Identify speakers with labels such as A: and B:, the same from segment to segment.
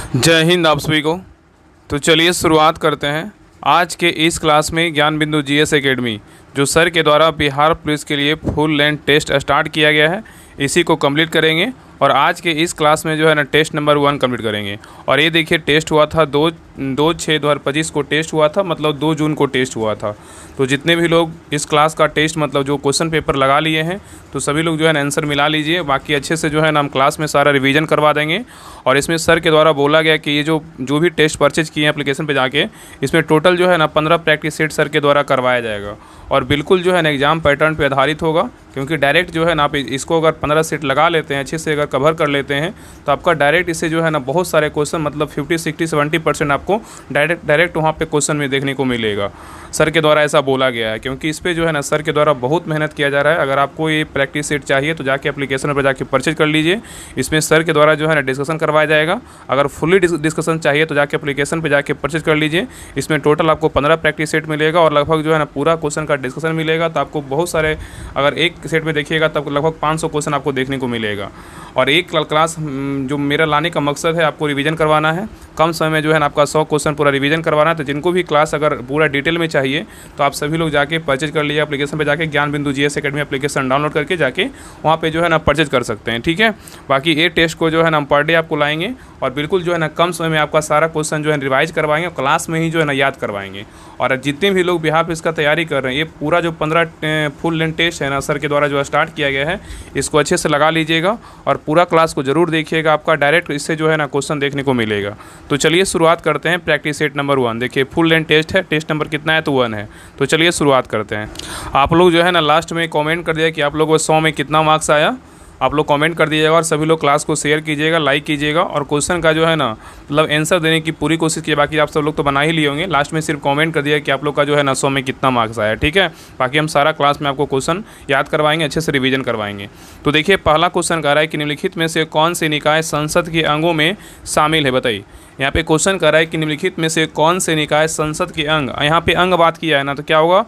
A: जय हिंद आप सभी को। तो चलिए शुरुआत करते हैं आज के इस क्लास में। ज्ञान बिंदु जीएस एकेडमी जो सर के द्वारा बिहार पुलिस के लिए फुल लेंथ टेस्ट स्टार्ट किया गया है, इसी को कंप्लीट करेंगे। और आज के इस क्लास में जो है ना टेस्ट नंबर 1 कंप्लीट करेंगे। और ये देखिए टेस्ट हुआ था 2/6/2025 को टेस्ट हुआ था, मतलब 2 जून को टेस्ट हुआ था। तो जितने भी लोग इस क्लास का टेस्ट मतलब जो क्वेश्चन पेपर लगा लिए हैं, तो सभी लोग जो है ना आंसर मिला लीजिए। बाकी अच्छे से जो है ना हम क्लास में सारा रिवीजन करवा देंगे। और इसमें सर के द्वारा बोला गया कि ये जो भी टेस्ट परचेज किए हैं एप्लीकेशन पे जाके, इसमें टोटल जो है ना 15 प्रैक्टिस सेट सर के द्वारा करवाया जाएगा। और बिल्कुल जो है ना एग्जाम पैटर्न पे आधारित होगा, क्योंकि डायरेक्ट जो है ना आप इसको अगर 15 सेट लगा लेते हैं, अच्छे से अगर कवर कर लेते हैं, तो आपका डायरेक्ट इससे जो है ना बहुत सारे क्वेश्चन मतलब 50, 60, 70% आपको डायरेक्ट वहाँ पे क्वेश्चन में देखने को मिलेगा। सर के द्वारा ऐसा बोला गया है, क्योंकि इस पे जो है ना सर के द्वारा बहुत मेहनत किया जा रहा है। अगर आपको ये प्रैक्टिस सेट चाहिए तो जाके एप्लीकेशन पर जाके परचेज कर लीजिए। इसमें सर के द्वारा जो है ना डिस्कशन करवाया जाएगा। अगर फुल्ली डिस्कशन चाहिए तो जाके एप्लीकेशन पर जाके परचेज कर लीजिए। इसमें टोटल आपको 15 प्रैक्टिस सेट मिलेगा और लगभग जो है ना पूरा क्वेश्चन का डिस्कशन मिलेगा। तो आपको बहुत सारे, अगर एक सेट में देखिएगा तब लगभग 500 क्वेश्चन आपको देखने को मिलेगा। और एक क्लास जो मेरा लाने का मकसद है, आपको रिवीजन करवाना है। कम समय में जो है ना आपका 100 क्वेश्चन पूरा रिवीजन करवाना है। तो जिनको भी क्लास अगर पूरा डिटेल में चाहिए तो आप सभी लोग जाके परचेज कर लीजिए। एप्लीकेशन पे जाके ज्ञान बिंदु जीएस एकेडमी एप्लीकेशन डाउनलोड करके जाके वहाँ पे जो है ना परचेज कर सकते हैं। ठीक है। बाकी ये टेस्ट को जो है ना हम पर डे आपको लाएंगे और बिल्कुल जो है ना कम समय में आपका सारा क्वेश्चन जो है रिवाइज करवाएंगे, क्लास में ही जो है ना याद करवाएंगे। और जितने भी लोग बिहार पुलिस का तैयारी कर रहे हैं, ये पूरा जो 15 फुल लेंथ टेस्ट है ना सर के द्वारा जो स्टार्ट किया गया है, इसको अच्छे से लगा लीजिएगा और पूरा क्लास को जरूर देखिएगा। आपका डायरेक्ट इससे जो है ना क्वेश्चन देखने को मिलेगा। तो चलिए शुरुआत करते हैं। प्रैक्टिस सेट नंबर 1 देखिए, फुल लेंथ टेस्ट है। टेस्ट नंबर कितना है? तो 1 है। तो चलिए शुरुआत करते हैं। आप लोग जो है ना लास्ट में कमेंट कर दिया कि आप लोगों को 100 में कितना मार्क्स आया। आप लोग कमेंट कर दीजिएगा और सभी लोग क्लास को शेयर कीजिएगा, लाइक कीजिएगा और क्वेश्चन का जो है ना मतलब आंसर देने की पूरी कोशिश कीजिए। बाकी आप सब लोग तो बना ही लिए होंगे, लास्ट में सिर्फ कमेंट कर दिया कि आप लोग का जो है ना 100 में कितना मार्क्स आया। ठीक है। बाकी हम सारा क्लास में आपको क्वेश्चन याद करवाएंगे, अच्छे से रिवीजन करवाएंगे। तो देखिए पहला क्वेश्चन कह रहा है कि निम्नलिखित में से कौन से निकाय संसद के अंगों में शामिल है? बताइए। यहाँ पे क्वेश्चन कर रहा है कि निम्नलिखित में से कौन से निकाय संसद के अंग, यहाँ पे अंग बात किया है ना, तो क्या होगा?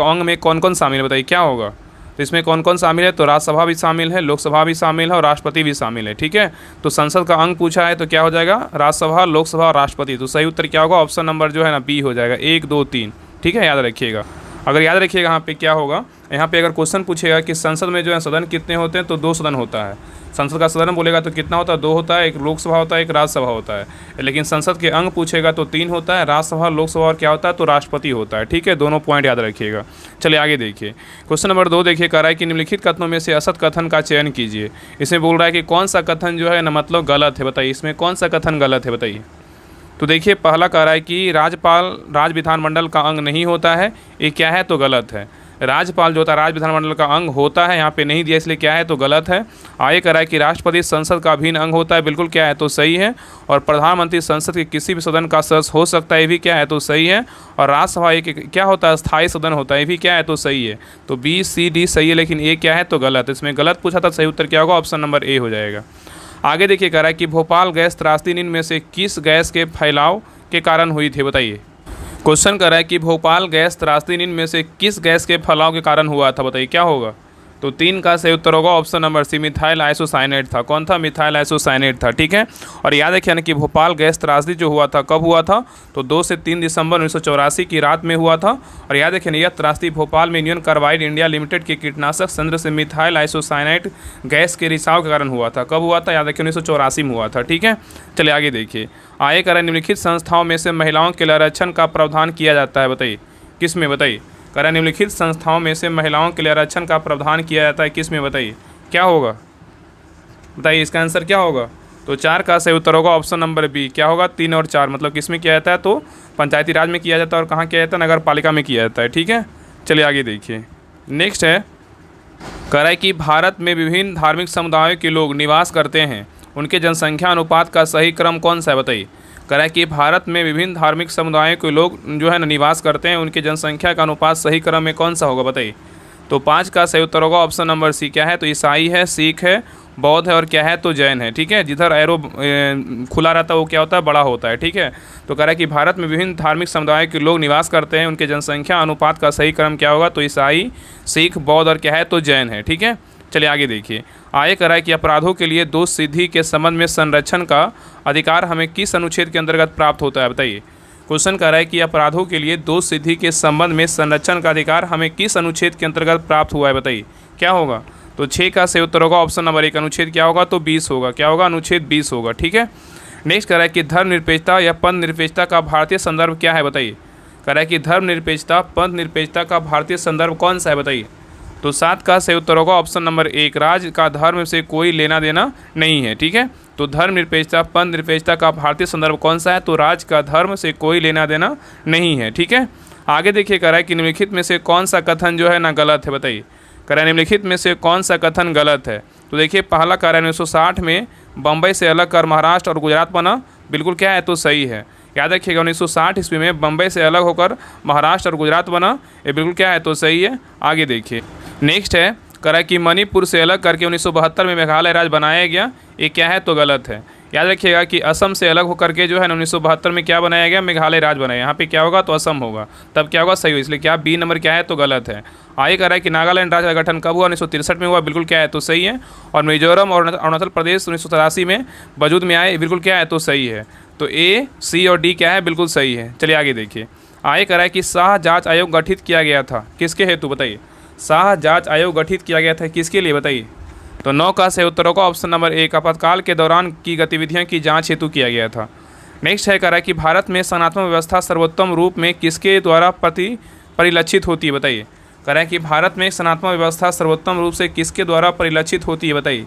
A: अंग में कौन कौन शामिल है बताइए, क्या होगा? तो इसमें कौन कौन शामिल है? तो राज्यसभा भी शामिल है, लोकसभा भी शामिल है और राष्ट्रपति भी शामिल है। ठीक है। तो संसद का अंग पूछा है तो क्या हो जाएगा? राज्यसभा, लोकसभा और राष्ट्रपति। तो सही उत्तर क्या होगा? ऑप्शन नंबर जो है ना बी हो जाएगा, 1, 2, 3। ठीक है, याद रखिएगा। अगर याद रखिएगा यहाँ पे क्या होगा, यहाँ पे अगर क्वेश्चन पूछेगा कि संसद में जो है सदन कितने होते हैं, तो 2 सदन होता है। संसद का सदन बोलेगा तो कितना होता है? 2 होता है। एक लोकसभा होता है, एक राज्यसभा होता है। लेकिन संसद के अंग पूछेगा तो 3 होता है, राज्यसभा, लोकसभा और क्या होता है? तो राष्ट्रपति होता है। ठीक है, दोनों पॉइंट याद रखिएगा। चलिए आगे देखिए। क्वेश्चन नंबर 2 देखिए, कह रहा है कि निम्नलिखित कथनों में से असत कथन का चयन कीजिए। इसमें बोल रहा है कि कौन सा कथन जो है ना मतलब गलत है, बताइए। इसमें कौन सा कथन गलत है बताइए। तो देखिए पहला कह रहा है कि राज्यपाल राज्य विधानमंडल का अंग नहीं होता है। ये क्या है? तो गलत है। राज्यपाल जो होता है राज्य विधानमंडल का अंग होता है, यहाँ पे नहीं दिया इसलिए क्या है? तो गलत है। आगे कह रहा है कि राष्ट्रपति संसद का अभिन्न अंग होता है, बिल्कुल क्या है? तो सही है। और प्रधानमंत्री संसद के किसी भी सदन का सदस्य हो सकता है, ये भी क्या है? तो सही है। और राज्यसभा एक क्या होता है? स्थायी सदन होता है, ये भी क्या है? तो सही है। तो बी, सी, डी सही है, लेकिन ए क्या है? तो गलत। इसमें गलत पूछा था, सही उत्तर क्या होगा? ऑप्शन नंबर ए हो जाएगा। आगे देखिए कह रहा है कि भोपाल गैस त्रासदी निम्न में से किस गैस के फैलाव के कारण हुई थी? बताइए। क्वेश्चन कर रहा है कि भोपाल गैस त्रासदी निम्न में से किस गैस के फैलाव के कारण हुआ था? बताइए क्या होगा? तो 3 का सही उत्तर होगा option number C, methyl isocyanate था। कौन था? मिथाइल आइसोसाइनेट था। ठीक है। और याद रखिए ना कि भोपाल गैस त्रासदी जो हुआ था कब हुआ था? तो 2 से 3 दिसंबर 1984 की रात में हुआ था। और याद रखिए ना यह त्रासदी भोपाल में यूनियन कार्बाइड इंडिया लिमिटेड के कीटनाशक संयंत्र से मिथाइल आइसोसाइनेट गैस के रिसाव के कारण हुआ था। कब हुआ था? याद रखिए 1984 में हुआ था। ठीक है। चलिए आगे देखिए। आगे कह रहा है निम्नलिखित संस्थाओं में से महिलाओं के लिए आरक्षण का प्रावधान किया जाता है। बताइए किस में? बताइए। कह रहा है निम्नलिखित संस्थाओं में से महिलाओं के लिए आरक्षण का प्रावधान किया जाता है, किस में? बताइए क्या होगा? बताइए इसका आंसर क्या होगा? तो 4 का सही उत्तर होगा ऑप्शन नंबर बी। क्या होगा? 3 और 4 मतलब किस में किया जाता है? तो पंचायती राज में किया जाता है। और कहाँ किया जाता है? नगर पालिका में किया जाता है। ठीक है। चलिए आगे देखिए। नेक्स्ट है, कह रहा है कि भारत में विभिन्न धार्मिक समुदायों के लोग निवास करते हैं, उनके जनसंख्या अनुपात का सही क्रम कौन सा है? बताइए। कह रहा है कि भारत में विभिन्न धार्मिक समुदायों के लोग जो है ना निवास करते हैं, उनके जनसंख्या का अनुपात सही क्रम में कौन सा होगा? बताइए। तो 5 का सही उत्तर होगा ऑप्शन नंबर सी। क्या है? तो ईसाई है, सिख है, बौद्ध है और क्या है? तो जैन है। ठीक है। जिधर एरो खुला रहता है वो क्या होता है? बड़ा होता है। ठीक है। तो कह रहा है कि भारत में विभिन्न धार्मिक समुदाय के लोग निवास करते हैं, उनके जनसंख्या अनुपात का सही क्रम क्या होगा? तो ईसाई, सिख, बौद्ध और क्या है? तो जैन है। ठीक है। चलिए आगे देखिए। आगे कह रहा है कि अपराधों के लिए दोष सिद्धि के संबंध में संरक्षण का अधिकार हमें किस अनुच्छेद के अंतर्गत प्राप्त होता है, बताइए। क्वेश्चन कह रहा है कि अपराधों के लिए दोष सिद्धि के संबंध में संरक्षण का अधिकार हमें किस अनुच्छेद के अंतर्गत प्राप्त हुआ है, बताइए क्या होगा। तो 6 का सही उत्तर होगा ऑप्शन नंबर 1, अनुच्छेद क्या होगा, तो 20 होगा। क्या होगा, अनुच्छेद 20 होगा। ठीक है। नेक्स्ट कह रहा है कि धर्मनिरपेक्षता या पंथ निरपेक्षता का भारतीय संदर्भ क्या है, बताइए। कह रहा है कि धर्मनिरपेक्षता पंथ निरपेक्षता का भारतीय संदर्भ कौन सा है, बताइए। तो 7 का सही उत्तर होगा ऑप्शन नंबर 1, राज्य का धर्म से कोई लेना देना नहीं है। ठीक है। तो धर्मनिरपेक्षता पंथ निरपेक्षता का भारतीय संदर्भ कौन सा है, तो राज्य का धर्म से कोई लेना देना नहीं है। ठीक है। आगे देखिए, कह रहा है कि निम्नलिखित में से कौन सा कथन जो है ना गलत है, बताइए। कह रहा है निम्नलिखित में से कौन सा कथन गलत है। तो देखिए पहला कह रहा है 1960 में बम्बई से अलग कर महाराष्ट्र और गुजरात बना, बिल्कुल क्या है, तो सही है। याद रखिएगा 1960 ईस्वी में बम्बई से अलग होकर महाराष्ट्र और गुजरात बना, ये बिल्कुल क्या है, तो सही है। आगे देखिए। नेक्स्ट है, कह रहा है कि मणिपुर से अलग करके 1972 में मेघालय राज्य बनाया गया, ये क्या है, तो गलत है। याद रखिएगा कि असम से अलग होकर के जो है 1972 में क्या बनाया गया, मेघालय राज्य बनाया। यहाँ पे क्या होगा, तो असम होगा, तब क्या होगा, सही हो। इसलिए क्या बी नंबर क्या है, तो गलत है। आगे कह रहा है कि नागालैंड राज्य का गठन कब हुआ, 1963 में हुआ, बिल्कुल क्या है, तो सही है। और मिजोरम और अरुणाचल प्रदेश 1983 में वजूद में आए, बिल्कुल क्या है, तो सही है। तो ए, सी और डी क्या है, बिल्कुल सही है। चलिए आगे देखिए। आगे कह रहा है कि शाह जांच आयोग गठित किया गया था, किसके हेतु, बताइए। शाह जांच आयोग गठित किया गया था किसके लिए, बताइए। तो 9 का सही उत्तर होगा ऑप्शन नंबर 1, आपातकाल के दौरान की गतिविधियों की जांच हेतु किया गया था। नेक्स्ट है, कह रहा है कि भारत में सनातन व्यवस्था सर्वोत्तम रूप में किसके द्वारा परिलक्षित होती है, बताइए। कह रहा है कि भारत में सनातन व्यवस्था सर्वोत्तम रूप से किसके द्वारा परिलक्षित होती है, बताइए।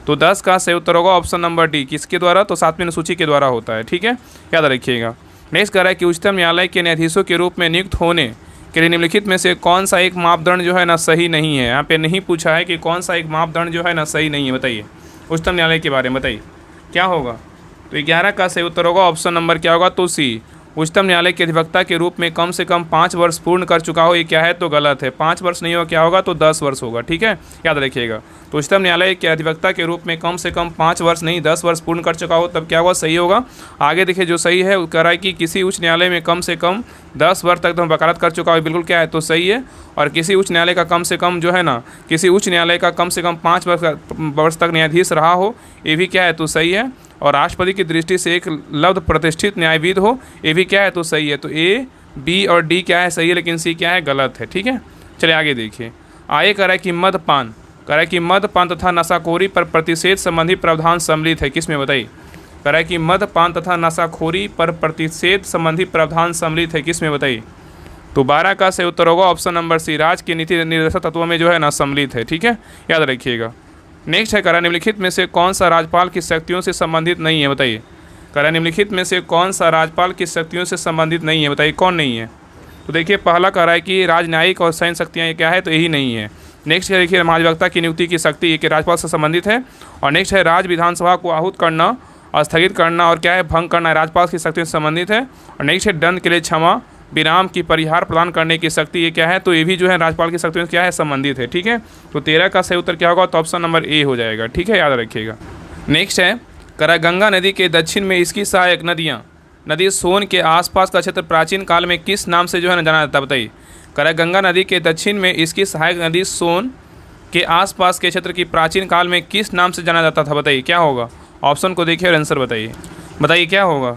A: तो 10 का सही उत्तर होगा ऑप्शन नंबर डी, किसके द्वारा, तो 7वीं अनुसूची के द्वारा होता है। ठीक है, याद रखिएगा। नेक्स्ट कह रहा है कि उच्चतम न्यायालय के न्यायाधीशों के रूप में नियुक्त होने के लिए निम्नलिखित में से कौन सा एक मापदंड जो है ना सही नहीं है। यहाँ पे नहीं पूछा है कि कौन सा एक मापदंड जो है ना सही नहीं है, बताइए। उच्चतम न्यायालय के बारे में बताइए क्या होगा। तो 11 का सही उत्तर होगा ऑप्शन नंबर क्या होगा, तो सी, उच्चतम न्यायालय के अधिवक्ता के रूप में कम से कम 5 वर्ष पूर्ण कर चुका हो, ये क्या है, तो गलत है। 5 वर्ष नहीं होगा, क्या होगा, तो 10 वर्ष होगा। ठीक है, याद रखिएगा। तो उच्चतम न्यायालय के अधिवक्ता के रूप में कम से कम 5 वर्ष नहीं 10 वर्ष पूर्ण कर चुका हो, तब क्या होगा, सही होगा। आगे देखिए, जो सही है वो कह रहा है कि किसी उच्च न्यायालय में कम से कम 10 वर्ष तक वकालत कर चुका हो, बिल्कुल क्या है, तो सही है। और किसी उच्च न्यायालय का कम से कम जो है ना, किसी उच्च न्यायालय का कम से कम 5 वर्ष तक न्यायाधीश रहा हो, ये भी क्या है, तो सही है। और राष्ट्रपति की दृष्टि से एक लब्ध प्रतिष्ठित न्यायविद हो, ये भी क्या है, तो सही है। तो ए, बी और डी क्या है, सही है, लेकिन सी क्या है, गलत है। ठीक है, चलिए आगे देखिए। आगे कह रहा है कि मदपान, कह रहा है कि मदपान तथा नशाखोरी पर प्रतिषेध संबंधी प्रावधान सम्मिलित है, किसमें, बताइए। कह रहा है कि मदपान तथा नशाखोरी पर प्रतिषेध संबंधी प्रावधान सम्मिलित है, किसमें, बताइए। तो 12 का सही उत्तर होगा ऑप्शन नंबर सी, राज्य के नीति निर्देशक तत्वों में जो है ना सम्मिलित है। ठीक है, याद रखिएगा। नेक्स्ट है, कह रहा है निम्नलिखित में से कौन सा राज्यपाल की शक्तियों से संबंधित नहीं है, बताइए। कह रहा है निम्नलिखित में से कौन सा राज्यपाल की शक्तियों से संबंधित नहीं है, बताइए कौन नहीं है। तो देखिए पहला कह रहा है कि राजनयिक और सैन्य शक्तियाँ क्या है, तो यही नहीं है। नेक्स्ट है देखिए महाधिवक्ता की नियुक्ति की शक्ति ये कि राज्यपाल से संबंधित है। और नेक्स्ट है राज्य विधानसभा को आहूत करना और स्थगित करना और क्या है, भंग करना, राज्यपाल की शक्ति से संबंधित है। और नेक्स्ट है दंड के लिए क्षमा विराम की परिहार प्रदान करने की शक्ति, ये क्या है, तो ये भी जो है राज्यपाल की शक्ति में क्या है, संबंधित है। ठीक है, तो 13 का सही उत्तर क्या होगा, तो ऑप्शन नंबर ए हो जाएगा। ठीक है, याद रखिएगा। नेक्स्ट है, कह रहा है गंगा नदी के दक्षिण में इसकी सहायक नदी सोन के आसपास का क्षेत्र प्राचीन काल में किस नाम से जो है ना जाना जाता है, बताइए। कह रहा है गंगा नदी के दक्षिण में इसकी सहायक नदी सोन के आसपास के क्षेत्र की प्राचीन काल में किस नाम से जाना जाता था, बताइए क्या होगा। ऑप्शन को देखिए और आंसर बताइए क्या होगा।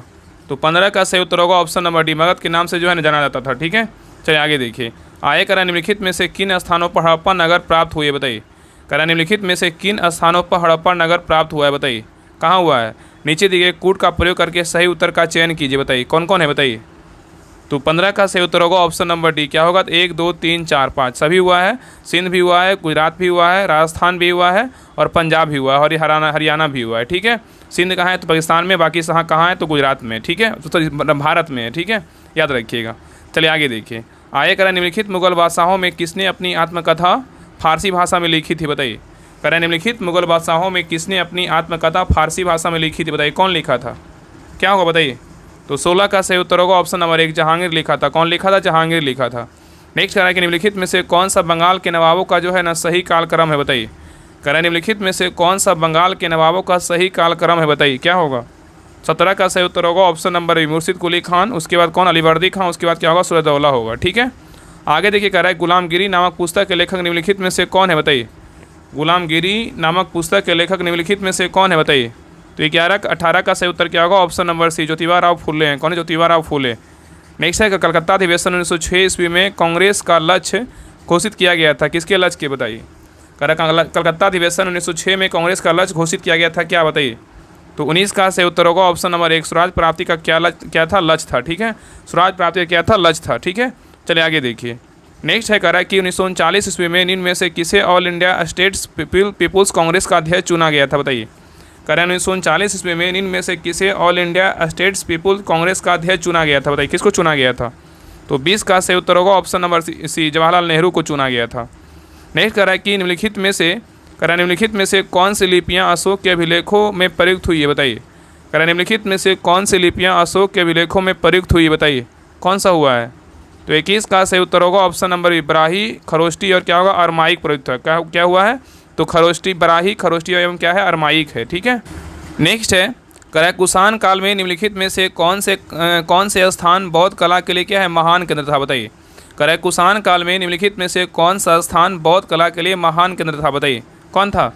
A: तो 15 का सही उत्तर होगा ऑप्शन नंबर डी, मगध के नाम से जो है ना जाना जाता था। ठीक है, चलिए आगे देखिए। आगे कह रहा है निम्नलिखित में से किन स्थानों पर हड़प्पा नगर प्राप्त हुए, बताइए। कह रहा है निम्नलिखित में से किन स्थानों पर हड़प्पा नगर प्राप्त हुआ है, बताइए कहाँ हुआ है। नीचे दिए गए कूट का प्रयोग करके सही उत्तर का चयन कीजिए, बताइए कौन कौन है, बताइए। तो 15 का सही उत्तर होगा ऑप्शन नंबर डी, क्या होगा, 1 2 3 4 5 सभी हुआ है। सिंध भी हुआ है, गुजरात भी हुआ है, राजस्थान भी हुआ है और पंजाब भी हुआ है और हरियाणा भी हुआ है। ठीक है, सिंध कहाँ है, तो पाकिस्तान में, बाकी कहाँ है, तो गुजरात में। ठीक है, तो भारत में है। ठीक है, याद रखिएगा। चलिए आगे देखिए। आगे कह रहा है निम्नलिखित मुगल बादशाहों में किसने अपनी आत्मकथा फारसी भाषा में लिखी थी, बताइए। कह रहा है निम्नलिखित मुगल बादशाहों में किसने अपनी आत्मकथा फारसी भाषा में लिखी थी, बताइए कौन लिखा था, क्या होगा, बताइए। तो 16 का सही उत्तर होगा ऑप्शन नंबर 1, जहांगीर लिखा था। कौन लिखा था, जहांगीर लिखा था। नेक्स्ट कह रहा है कि निम्नलिखित में से कौन सा बंगाल के नवाबों का जो है ना सही कालक्रम है, बताइए। कह रहा है निम्नलिखित में से कौन सा बंगाल के नवाबों का सही कालक्रम है, बताइए क्या होगा। 17 का सही उत्तर होगा ऑप्शन नंबर बी, मुर्शिद कुली खान, उसके बाद कौन, अलीवर्दी खान, उसके बाद क्या होगा, सूरजदौला होगा। ठीक है, आगे देखिए। कह रहा है गुलामगिरी नामक पुस्तक के लेखक निम्नलिखित में से कौन है, बताइए। गुलामगिरी नामक पुस्तक के लेखक निम्नलिखित में से कौन है बताइए। तो 11-18 का सही उत्तर क्या होगा, option number C, Jyotiba Rao Phule हैं। कौन है, ज्योतिबा राव फुले। नेक्स्ट है कलकत्ता अधिवेशन 1906 ईस्वी में कांग्रेस का लक्ष्य घोषित किया गया था, किसके लक्ष्य के बताइए। कलकत्ता अधिवेशन 1906 में कांग्रेस का लक्ष्य घोषित किया गया था, क्या बताइए। तो 19 का सही उत्तर होगा ऑप्शन नंबर 1, स्वराज प्राप्ति का क्या था, लक्ष्य था। ठीक है, स्वराज प्राप्ति का क्या था, लक्ष्य था। ठीक है, चलिए आगे देखिए। नेक्स्ट है कह रहा है कि 1939 ईस्वी में निम्न में से किसे All India States People's Congress का अध्यक्ष चुना गया था बताइए। कह रहा है 1939 ईस्वी में निम्न में से किसे All India States People's Congress का अध्यक्ष चुना गया था बताइए, किसको चुना गया था। तो 20 का सही उत्तर होगा option number C, Jawaharlal Nehru को चुना गया था। नेक्स्ट कह रहा है कि निम्नलिखित में से कौन सी लिपियाँ अशोक के अभिलेखों में प्रयुक्त हुई है बताइए। कह रहा है निम्नलिखित में से कौन सी लिपियाँ अशोक के अभिलेखों में प्रयुक्त हुई है बताइए, कौन सा हुआ है। तो 21 का सही उत्तर होगा option number B, Brahmi, Kharosthi और क्या होगा, अरमाइक प्रयुक्त है। क्या हुआ है, तो खरोष्टी, बराही, खरोष्टी एवं क्या है, अरमाइक है। ठीक है, नेक्स्ट है कह रहा है कुषाण काल में निम्नलिखित में से कौन से स्थान बौद्ध कला के लिए क्या है, महान केंद्र था बताइए। कह रहा है कुषाण काल में निम्नलिखित में से कौन सा स्थान बौद्ध कला के लिए महान केंद्र था बताइए, कौन था।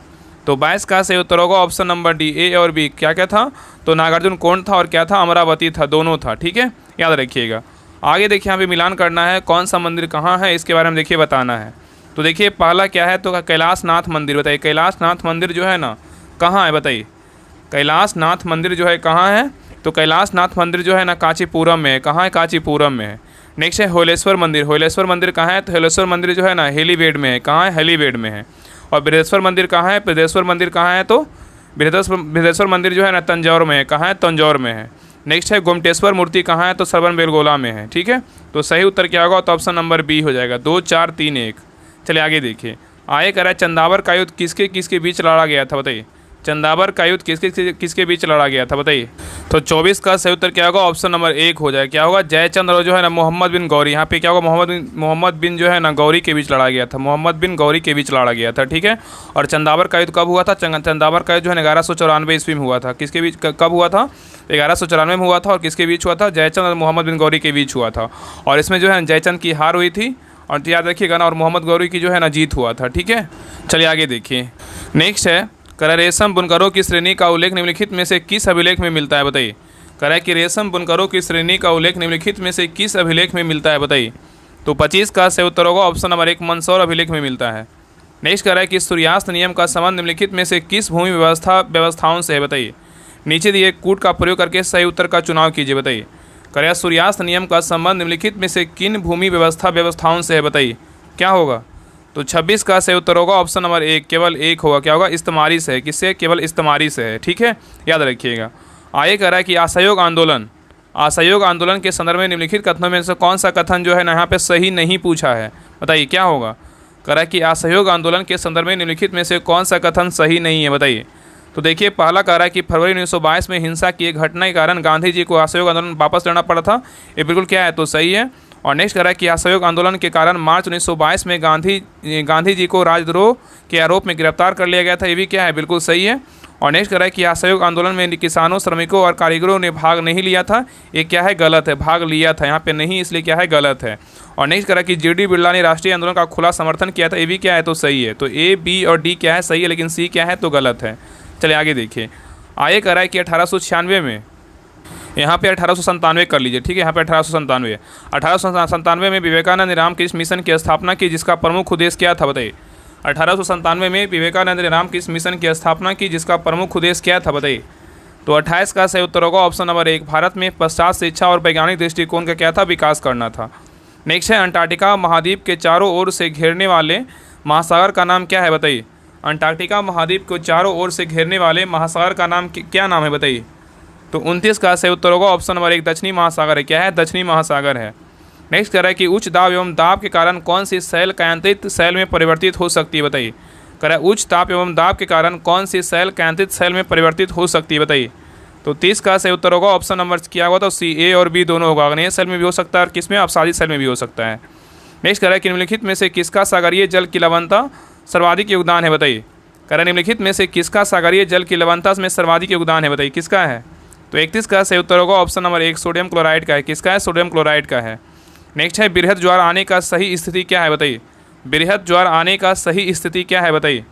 A: तो 22 का सही उत्तर होगा ऑप्शन नंबर डी, ए और बी। क्या था, तो नागार्जुन कोंड था और क्या था, अमरावती था, दोनों था। ठीक है, याद रखिएगा। आगे देखिए यहाँ पे मिलान करना है, कौन सा मंदिर कहाँ है इसके बारे में देखिए बताना है। तो देखिए पहला क्या है, तो कैलाशनाथ मंदिर बताइए। कैलाशनाथ मंदिर जो है ना कहाँ है बताइए, कैलाशनाथ मंदिर जो है कहाँ है, तो कैलाशनाथ मंदिर जो है ना कांचीपुरम में है। कहाँ है, कांचीपुरम में है। नेक्स्ट है होलेश्वर मंदिर। होलेश्वर मंदिर कहाँ है, तो होलेश्वर मंदिर जो है ना हेलीबेड में है। कहाँ है, हेलीबेड में है। और बृहदेश्वर मंदिर कहाँ है, बृहदेश्वर मंदिर कहाँ है, तो बृहदेश्वर मंदिर जो है ना तंजौर में है। कहाँ है, तंजौर में है। नेक्स्ट है गोमटेश्वर मूर्ति कहाँ है, तो श्रवण बेलगोला में है। ठीक है, तो सही उत्तर क्या होगा, तो ऑप्शन नंबर बी हो जाएगा, 2 4 3 1। चलिए आगे देखिए। आगे कह रहा है चंदावर का युद्ध किसके बीच लड़ा गया था बताइए। चंदावर का युद्ध किसके बीच लड़ा गया था बताइए। तो 24 का सही उत्तर क्या होगा, ऑप्शन नंबर 1 हो जाए। क्या होगा, जयचंद और जो है ना मोहम्मद बिन गौरी। यहाँ पे क्या होगा, मोहम्मद बिन जो है ना गौरी के बीच लड़ा गया था। मोहम्मद बिन गौरी के बीच लड़ा गया था। ठीक है, और चंदावर का युद्ध कब हुआ था, चंदावर का युद्ध जो है 1194 ईस्वी में हुआ था। किसके बीच, कब हुआ था, 1194 में हुआ था। और किसके बीच हुआ था, जयचंद और मोहम्मद बिन गौरी के बीच हुआ था। और इसमें जो है जयचंद की हार हुई थी और याद रखिएगा ना, और मोहम्मद गौरी की जो है ना जीत हुआ था। ठीक है, चलिए आगे देखिए। नेक्स्ट है कह रेशम बुनकरों की श्रेणी का उल्लेख निम्नलिखित में से किस अभिलेख में मिलता है बताइए। कह रहा है कि रेशम बुनकरों की श्रेणी का उल्लेख निम्नलिखित में से किस अभिलेख में मिलता है बताइए। तो 25 का सही उत्तर होगा ऑप्शन नंबर 1, मंदसौर अभिलेख में मिलता है। नेक्स्ट कह रहा है कि सूर्यास्त नियम का संबंध निम्नलिखित में से किस भूमि व्यवस्थाओं से है बताइए। नीचे दिए कूट का प्रयोग करके सही उत्तर का चुनाव कीजिए बताइए। कह रहा है सूर्यास्त नियम का संबंध निम्नलिखित में से किन भूमि व्यवस्थाओं से है बताइए, क्या होगा। तो 26 का सही उत्तर होगा ऑप्शन नंबर 1, केवल 1 होगा। क्या होगा, इस्तेमारी से है। किससे, केवल इस्तेमारी से है। ठीक है, याद रखिएगा। आगे कह रहा है कि असहयोग आंदोलन के संदर्भ में निम्नलिखित कथनों में से कौन सा कथन जो है ना यहाँ पे सही नहीं पूछा है बताइए, क्या होगा। कह रहा है कि असहयोग आंदोलन के संदर्भ में निम्नलिखित में से कौन सा कथन सही नहीं है बताइए। तो देखिए पहला कह रहा है कि फरवरी 1922 में हिंसा की एक घटना के कारण गांधी जी को असहयोग आंदोलन वापस लेना पड़ा था। ये बिल्कुल क्या है, तो सही है। और नेक्स्ट कह रहा है कि असहयोग आंदोलन के कारण मार्च 1922 में गांधी जी को राजद्रोह के आरोप में गिरफ्तार कर लिया गया था। ये भी क्या है, बिल्कुल सही है। और नेक्स्ट कह रहा है कि असहयोग आंदोलन में किसानों, श्रमिकों और कारीगरों ने भाग नहीं लिया था। ये क्या है, गलत है। भाग लिया था, यहाँ पे नहीं, इसलिए क्या है, गलत है। और नेक्स्ट कह रहा है कि जी.डी. बिरला ने राष्ट्रीय आंदोलन का खुला समर्थन किया था। ये भी क्या है, तो सही है। तो ए, बी और डी क्या है, सही है, लेकिन सी क्या है, तो गलत है। चलिए आगे देखिए। आगे कह रहा है कि 1896 में, यहाँ पे 1897 कर लीजिए। ठीक है, यहाँ पे 1897 में विवेकानंद ने रामकृष्ण मिशन की स्थापना की, जिसका प्रमुख उद्देश्य क्या था बताइए। 1897 में विवेकानंद ने रामकृष्ण मिशन की स्थापना की, जिसका प्रमुख उद्देश्य क्या था बताइए। तो 28 का सही उत्तर होगा ऑप्शन नंबर 1, भारत में पश्चात शिक्षा और वैज्ञानिक दृष्टिकोण का क्या था, विकास करना था। नेक्स्ट है अंटार्कटिका महाद्वीप के चारों ओर से घेरने वाले महासागर का नाम क्या है बताइए। अंटार्कटिका महाद्वीप को चारों ओर से घेरने वाले महासागर का नाम क्या नाम है बताइए। तो 29 का सही उत्तर होगा ऑप्शन नंबर 1, दक्षिणी महासागर है। क्या है, दक्षिणी महासागर है। नेक्स्ट कह रहा है कि उच्च दाब एवं दाब के कारण कौन सी सेल कायांतरित सेल में परिवर्तित हो सकती है बताइए। कह रहा है उच्च ताप एवं दाब के कारण कौन सी सेल कायांतरित सेल में परिवर्तित हो सकती है बताइए। तो 30 का सही उत्तर होगा ऑप्शन नंबर क्या होगा, तो सी, ए और बी दोनों होगा। अग्नेय सेल में भी हो सकता है और किसमें, अपसादी सेल में भी हो सकता है। नेक्स्ट कह रहा है कि निम्नलिखित में से किसका सागरीय जल की लवणता सर्वाधिक योगदान है बताइए। कह रहा है निम्नलिखित में से किसका सागरीय जल की लवणता में सर्वाधिक योगदान है बताइए, किसका है। तो 31 का सही उत्तर होगा ऑप्शन नंबर 1, सोडियम क्लोराइड का है। किसका है, सोडियम क्लोराइड का है। नेक्स्ट है बृहद ज्वार आने का सही स्थिति क्या है बताइए। बृहद ज्वार आने का सही स्थिति क्या है बताइए।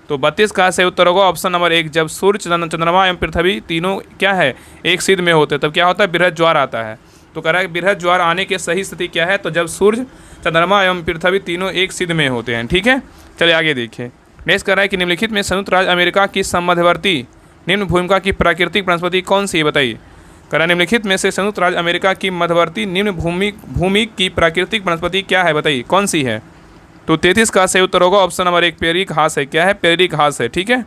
A: तो 32 का सही उत्तर होगा ऑप्शन नंबर 1। जब सूर्य, चंद्रमा एवं पृथ्वी तीनों क्या है, एक सिद्ध में होते तब क्या होता है, बृहद ज्वार आता है। तो कह रहा है बृहद ज्वार आने की सही स्थिति क्या है, तो जब सूर्य, चंद्रमा एवं पृथ्वी तीनों एक सिद्ध में होते हैं। ठीक है, चलिए आगे देखिए। नेक्स्ट कह रहा है कि निम्नलिखित में संयुक्त राज्य अमेरिका की सममध्यवर्ती निम्न भूमिका की प्राकृतिक वनस्पति कौन सी है, बताइए। कह रहा है निम्नलिखित में से संयुक्त राज्य अमेरिका की मध्यवर्ती निम्न भूमि की प्राकृतिक वनस्पति क्या है, बताइए कौन सी है। तो 33 का सही उत्तर होगा ऑप्शन नंबर 1, पेरी घास है। क्या है, पेरी घास है। ठीक है,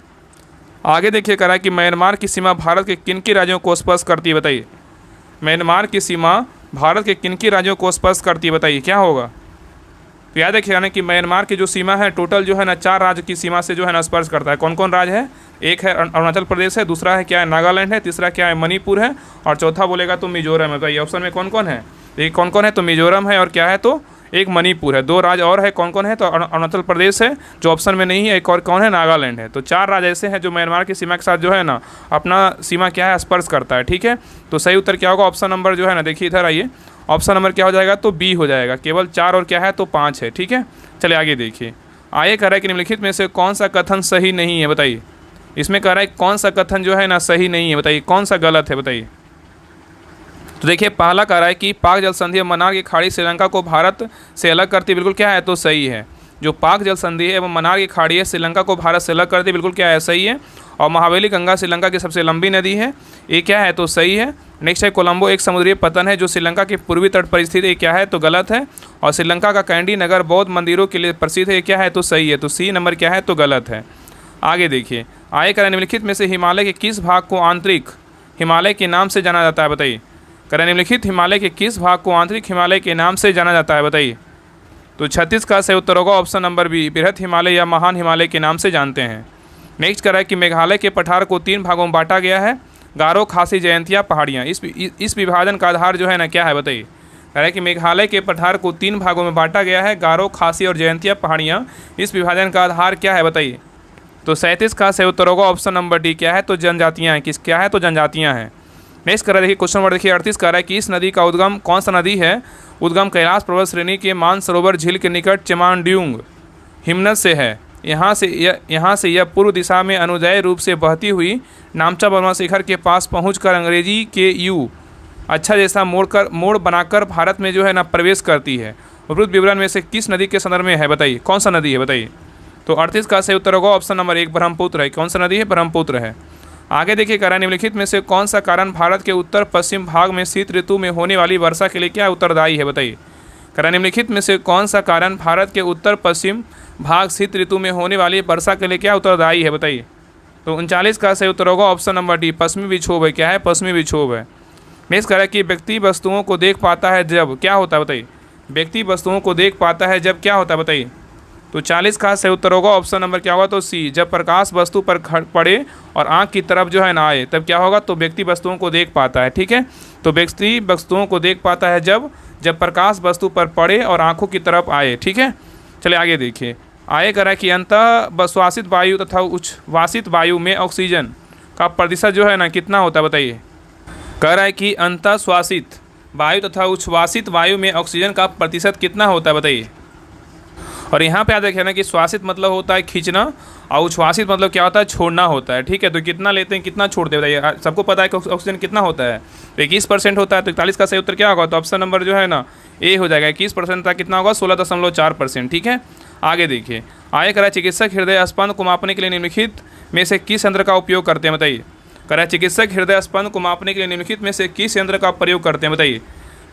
A: आगे देखिए। कह रहा है कि म्यांमार की सीमा भारत के किन राज्यों को स्पर्श करती है, बताइए। म्यांमार की सीमा भारत के किन राज्यों को स्पर्श करती है, बताइए क्या होगा। तो याद रखिएगा ना कि म्यांमार की जो सीमा है टोटल जो है ना 4 राज्य की सीमा से जो है ना स्पर्श करता है। कौन कौन राज्य है, एक है अरुणाचल प्रदेश है, दूसरा है क्या है नागालैंड है, तीसरा क्या है मणिपुर है, और चौथा बोलेगा तो मिजोरम है। बताइए ऑप्शन में कौन कौन है, एक कौन कौन है, तो मिजोरम है और क्या है तो एक मणिपुर है। 2 राज्य और है, कौन कौन है, तो अरुणाचल प्रदेश है जो ऑप्शन में नहीं है, एक और कौन है, नागालैंड है। तो 4 राज्य ऐसे हैं जो म्यांमार की सीमा के साथ जो है ना अपना सीमा क्या है स्पर्श करता है। ठीक है, तो सही उत्तर क्या होगा, ऑप्शन नंबर जो है ना, देखिए इधर आइए, ऑप्शन नंबर क्या हो जाएगा, तो बी हो जाएगा। केवल 4 और क्या है तो 5 है। ठीक है, चलिए आगे देखिए। आगे कह रहा है कि निम्नलिखित में से कौन सा कथन सही नहीं है, बताइए। इसमें कह रहा है कौन सा कथन जो है ना सही नहीं है, बताइए कौन सा गलत है, बताइए। तो देखिए पहला कह रहा है कि पाक जल संधि एवं मन्नार की खाड़ी श्रीलंका को भारत से अलग करती, बिल्कुल क्या है तो सही है। जो पाक जल संधि एवं मन्नार की खाड़ी है श्रीलंका को भारत से अलग करती, बिल्कुल क्या है सही है। और महाबली गंगा श्रीलंका की सबसे लंबी नदी है, ये क्या है तो सही है। नेक्स्ट है कोलंबो एक समुद्री पतन है जो श्रीलंका के पूर्वी तट पर स्थित है, क्या है तो गलत है। और श्रीलंका का कैंडी नगर बौद्ध मंदिरों के लिए प्रसिद्ध है, क्या है तो सही है। तो सी नंबर क्या है तो गलत है। आगे देखिए। आगे कह रहा है निम्नलिखित में से हिमालय के किस भाग को आंतरिक हिमालय के नाम से जाना जाता है, बताइए। कह रहा है निम्नलिखित हिमालय के किस भाग को आंतरिक हिमालय के नाम से जाना जाता है, बताइए। तो 36 का सही उत्तर होगा ऑप्शन नंबर बी, बृहत हिमालय या महान हिमालय के नाम से जानते हैं। नेक्स्ट कह रहा है कि मेघालय के पठार को 3 भागों में बांटा गया है, गारो, खासी, जयंतिया, पहाड़ियाँ। इस विभाजन का आधार जो है ना क्या है, बताइए। कह रहा है कि मेघालय के पठार को 3 भागों में बांटा गया है, गारो, खासी और जयंतिया पहाड़ियाँ। इस विभाजन का आधार क्या है, बताइए। तो 37 का सही उत्तर होगा ऑप्शन नंबर डी, क्या है तो जनजातियाँ हैं। किस क्या है तो जनजातियाँ हैं। नेक्स्ट कर रहा है देखिए क्वेश्चन नंबर देखिए 38 कर रहा है कि इस नदी का उद्गम कौन सा नदी है, उद्गम कैलाश पर्वत श्रेणी के मानसरोवर झील के निकट चेमांड्यूंग हिमनद से है। यहाँ से यह पूर्व दिशा में अनुदैर्ध्य रूप से बहती हुई नामचा बर्मा शिखर के पास पहुंचकर अंग्रेजी के यू अच्छा जैसा मोड़ बनाकर भारत में जो है ना प्रवेश करती है। उपरोक्त विवरण में से किस नदी के संदर्भ में है, बताइए कौन सा नदी है, बताइए। तो 38 का सही उत्तर होगा ऑप्शन नंबर 1, ब्रह्मपुत्र है। कौन सा नदी है, ब्रह्मपुत्र है। आगे देखिए कह रहा है निम्नलिखित में से कौन सा कारण भारत के उत्तर पश्चिम भाग में शीत ऋतु में होने वाली वर्षा के लिए क्या उत्तरदायी है, बताइए। कह रहा है निम्नलिखित में से कौन सा कारण भारत के उत्तर पश्चिम भाग शीत ऋतु में होने वाली वर्षा के लिए क्या उत्तरदायी है, बताइए। तो 39 का सही उत्तर होगा ऑप्शन नंबर डी, पश्चिमी विक्षोभ है। क्या है, पश्चिमी विक्षोभ है। नेक्स्ट कह रहा है कि व्यक्ति वस्तुओं को देख पाता है जब क्या होता है, बताइए। व्यक्ति वस्तुओं को देख पाता है जब क्या होता है, बताइए। तो 40 का सही उत्तर होगा ऑप्शन नंबर क्या होगा तो सी, जब प्रकाश वस्तु पर पड़े और आँख की तरफ जो है ना आए तब क्या होगा तो व्यक्ति वस्तुओं को देख पाता है। ठीक है, तो व्यक्ति वस्तुओं को देख पाता है जब प्रकाश वस्तु पर पड़े और आँखों की तरफ आए। ठीक है, चलिए आगे देखिए। आगे कह रहा है कि अंतःश्वासित वायु तथा उच्छ्वासित वायु में ऑक्सीजन का प्रतिशत जो है ना कितना होता है, बताइए। कह रहा है कि अंतःश्वासित वायु तथा उच्छ्वासित वायु में ऑक्सीजन का प्रतिशत कितना होता है, बताइए। और यहाँ पे याद रखिए ना कि श्वासित मतलब होता है खींचना और उच्छ्वासित मतलब क्या होता है छोड़ना होता है। ठीक है, तो कितना लेते हैं कितना छोड़ते हैं, बताइए। सबको पता है कि ऑक्सीजन कितना होता है, तो 21% होता है। तो 41 का सही उत्तर क्या होगा, तो ऑप्शन नंबर जो है ना ए हो जाएगा। 21% था, कितना होगा 16.4%। ठीक है, आगे देखिए। आगे कह रहा है चिकित्सक हृदय स्पंद को मापने के लिए निम्नलिखित में से किस यंत्र का उपयोग करते हैं, बताइए। कह रहा है चिकित्सक हृदय स्पंद को मापने के लिए निम्नलिखित में से किस यंत्र का प्रयोग करते हैं, बताइए।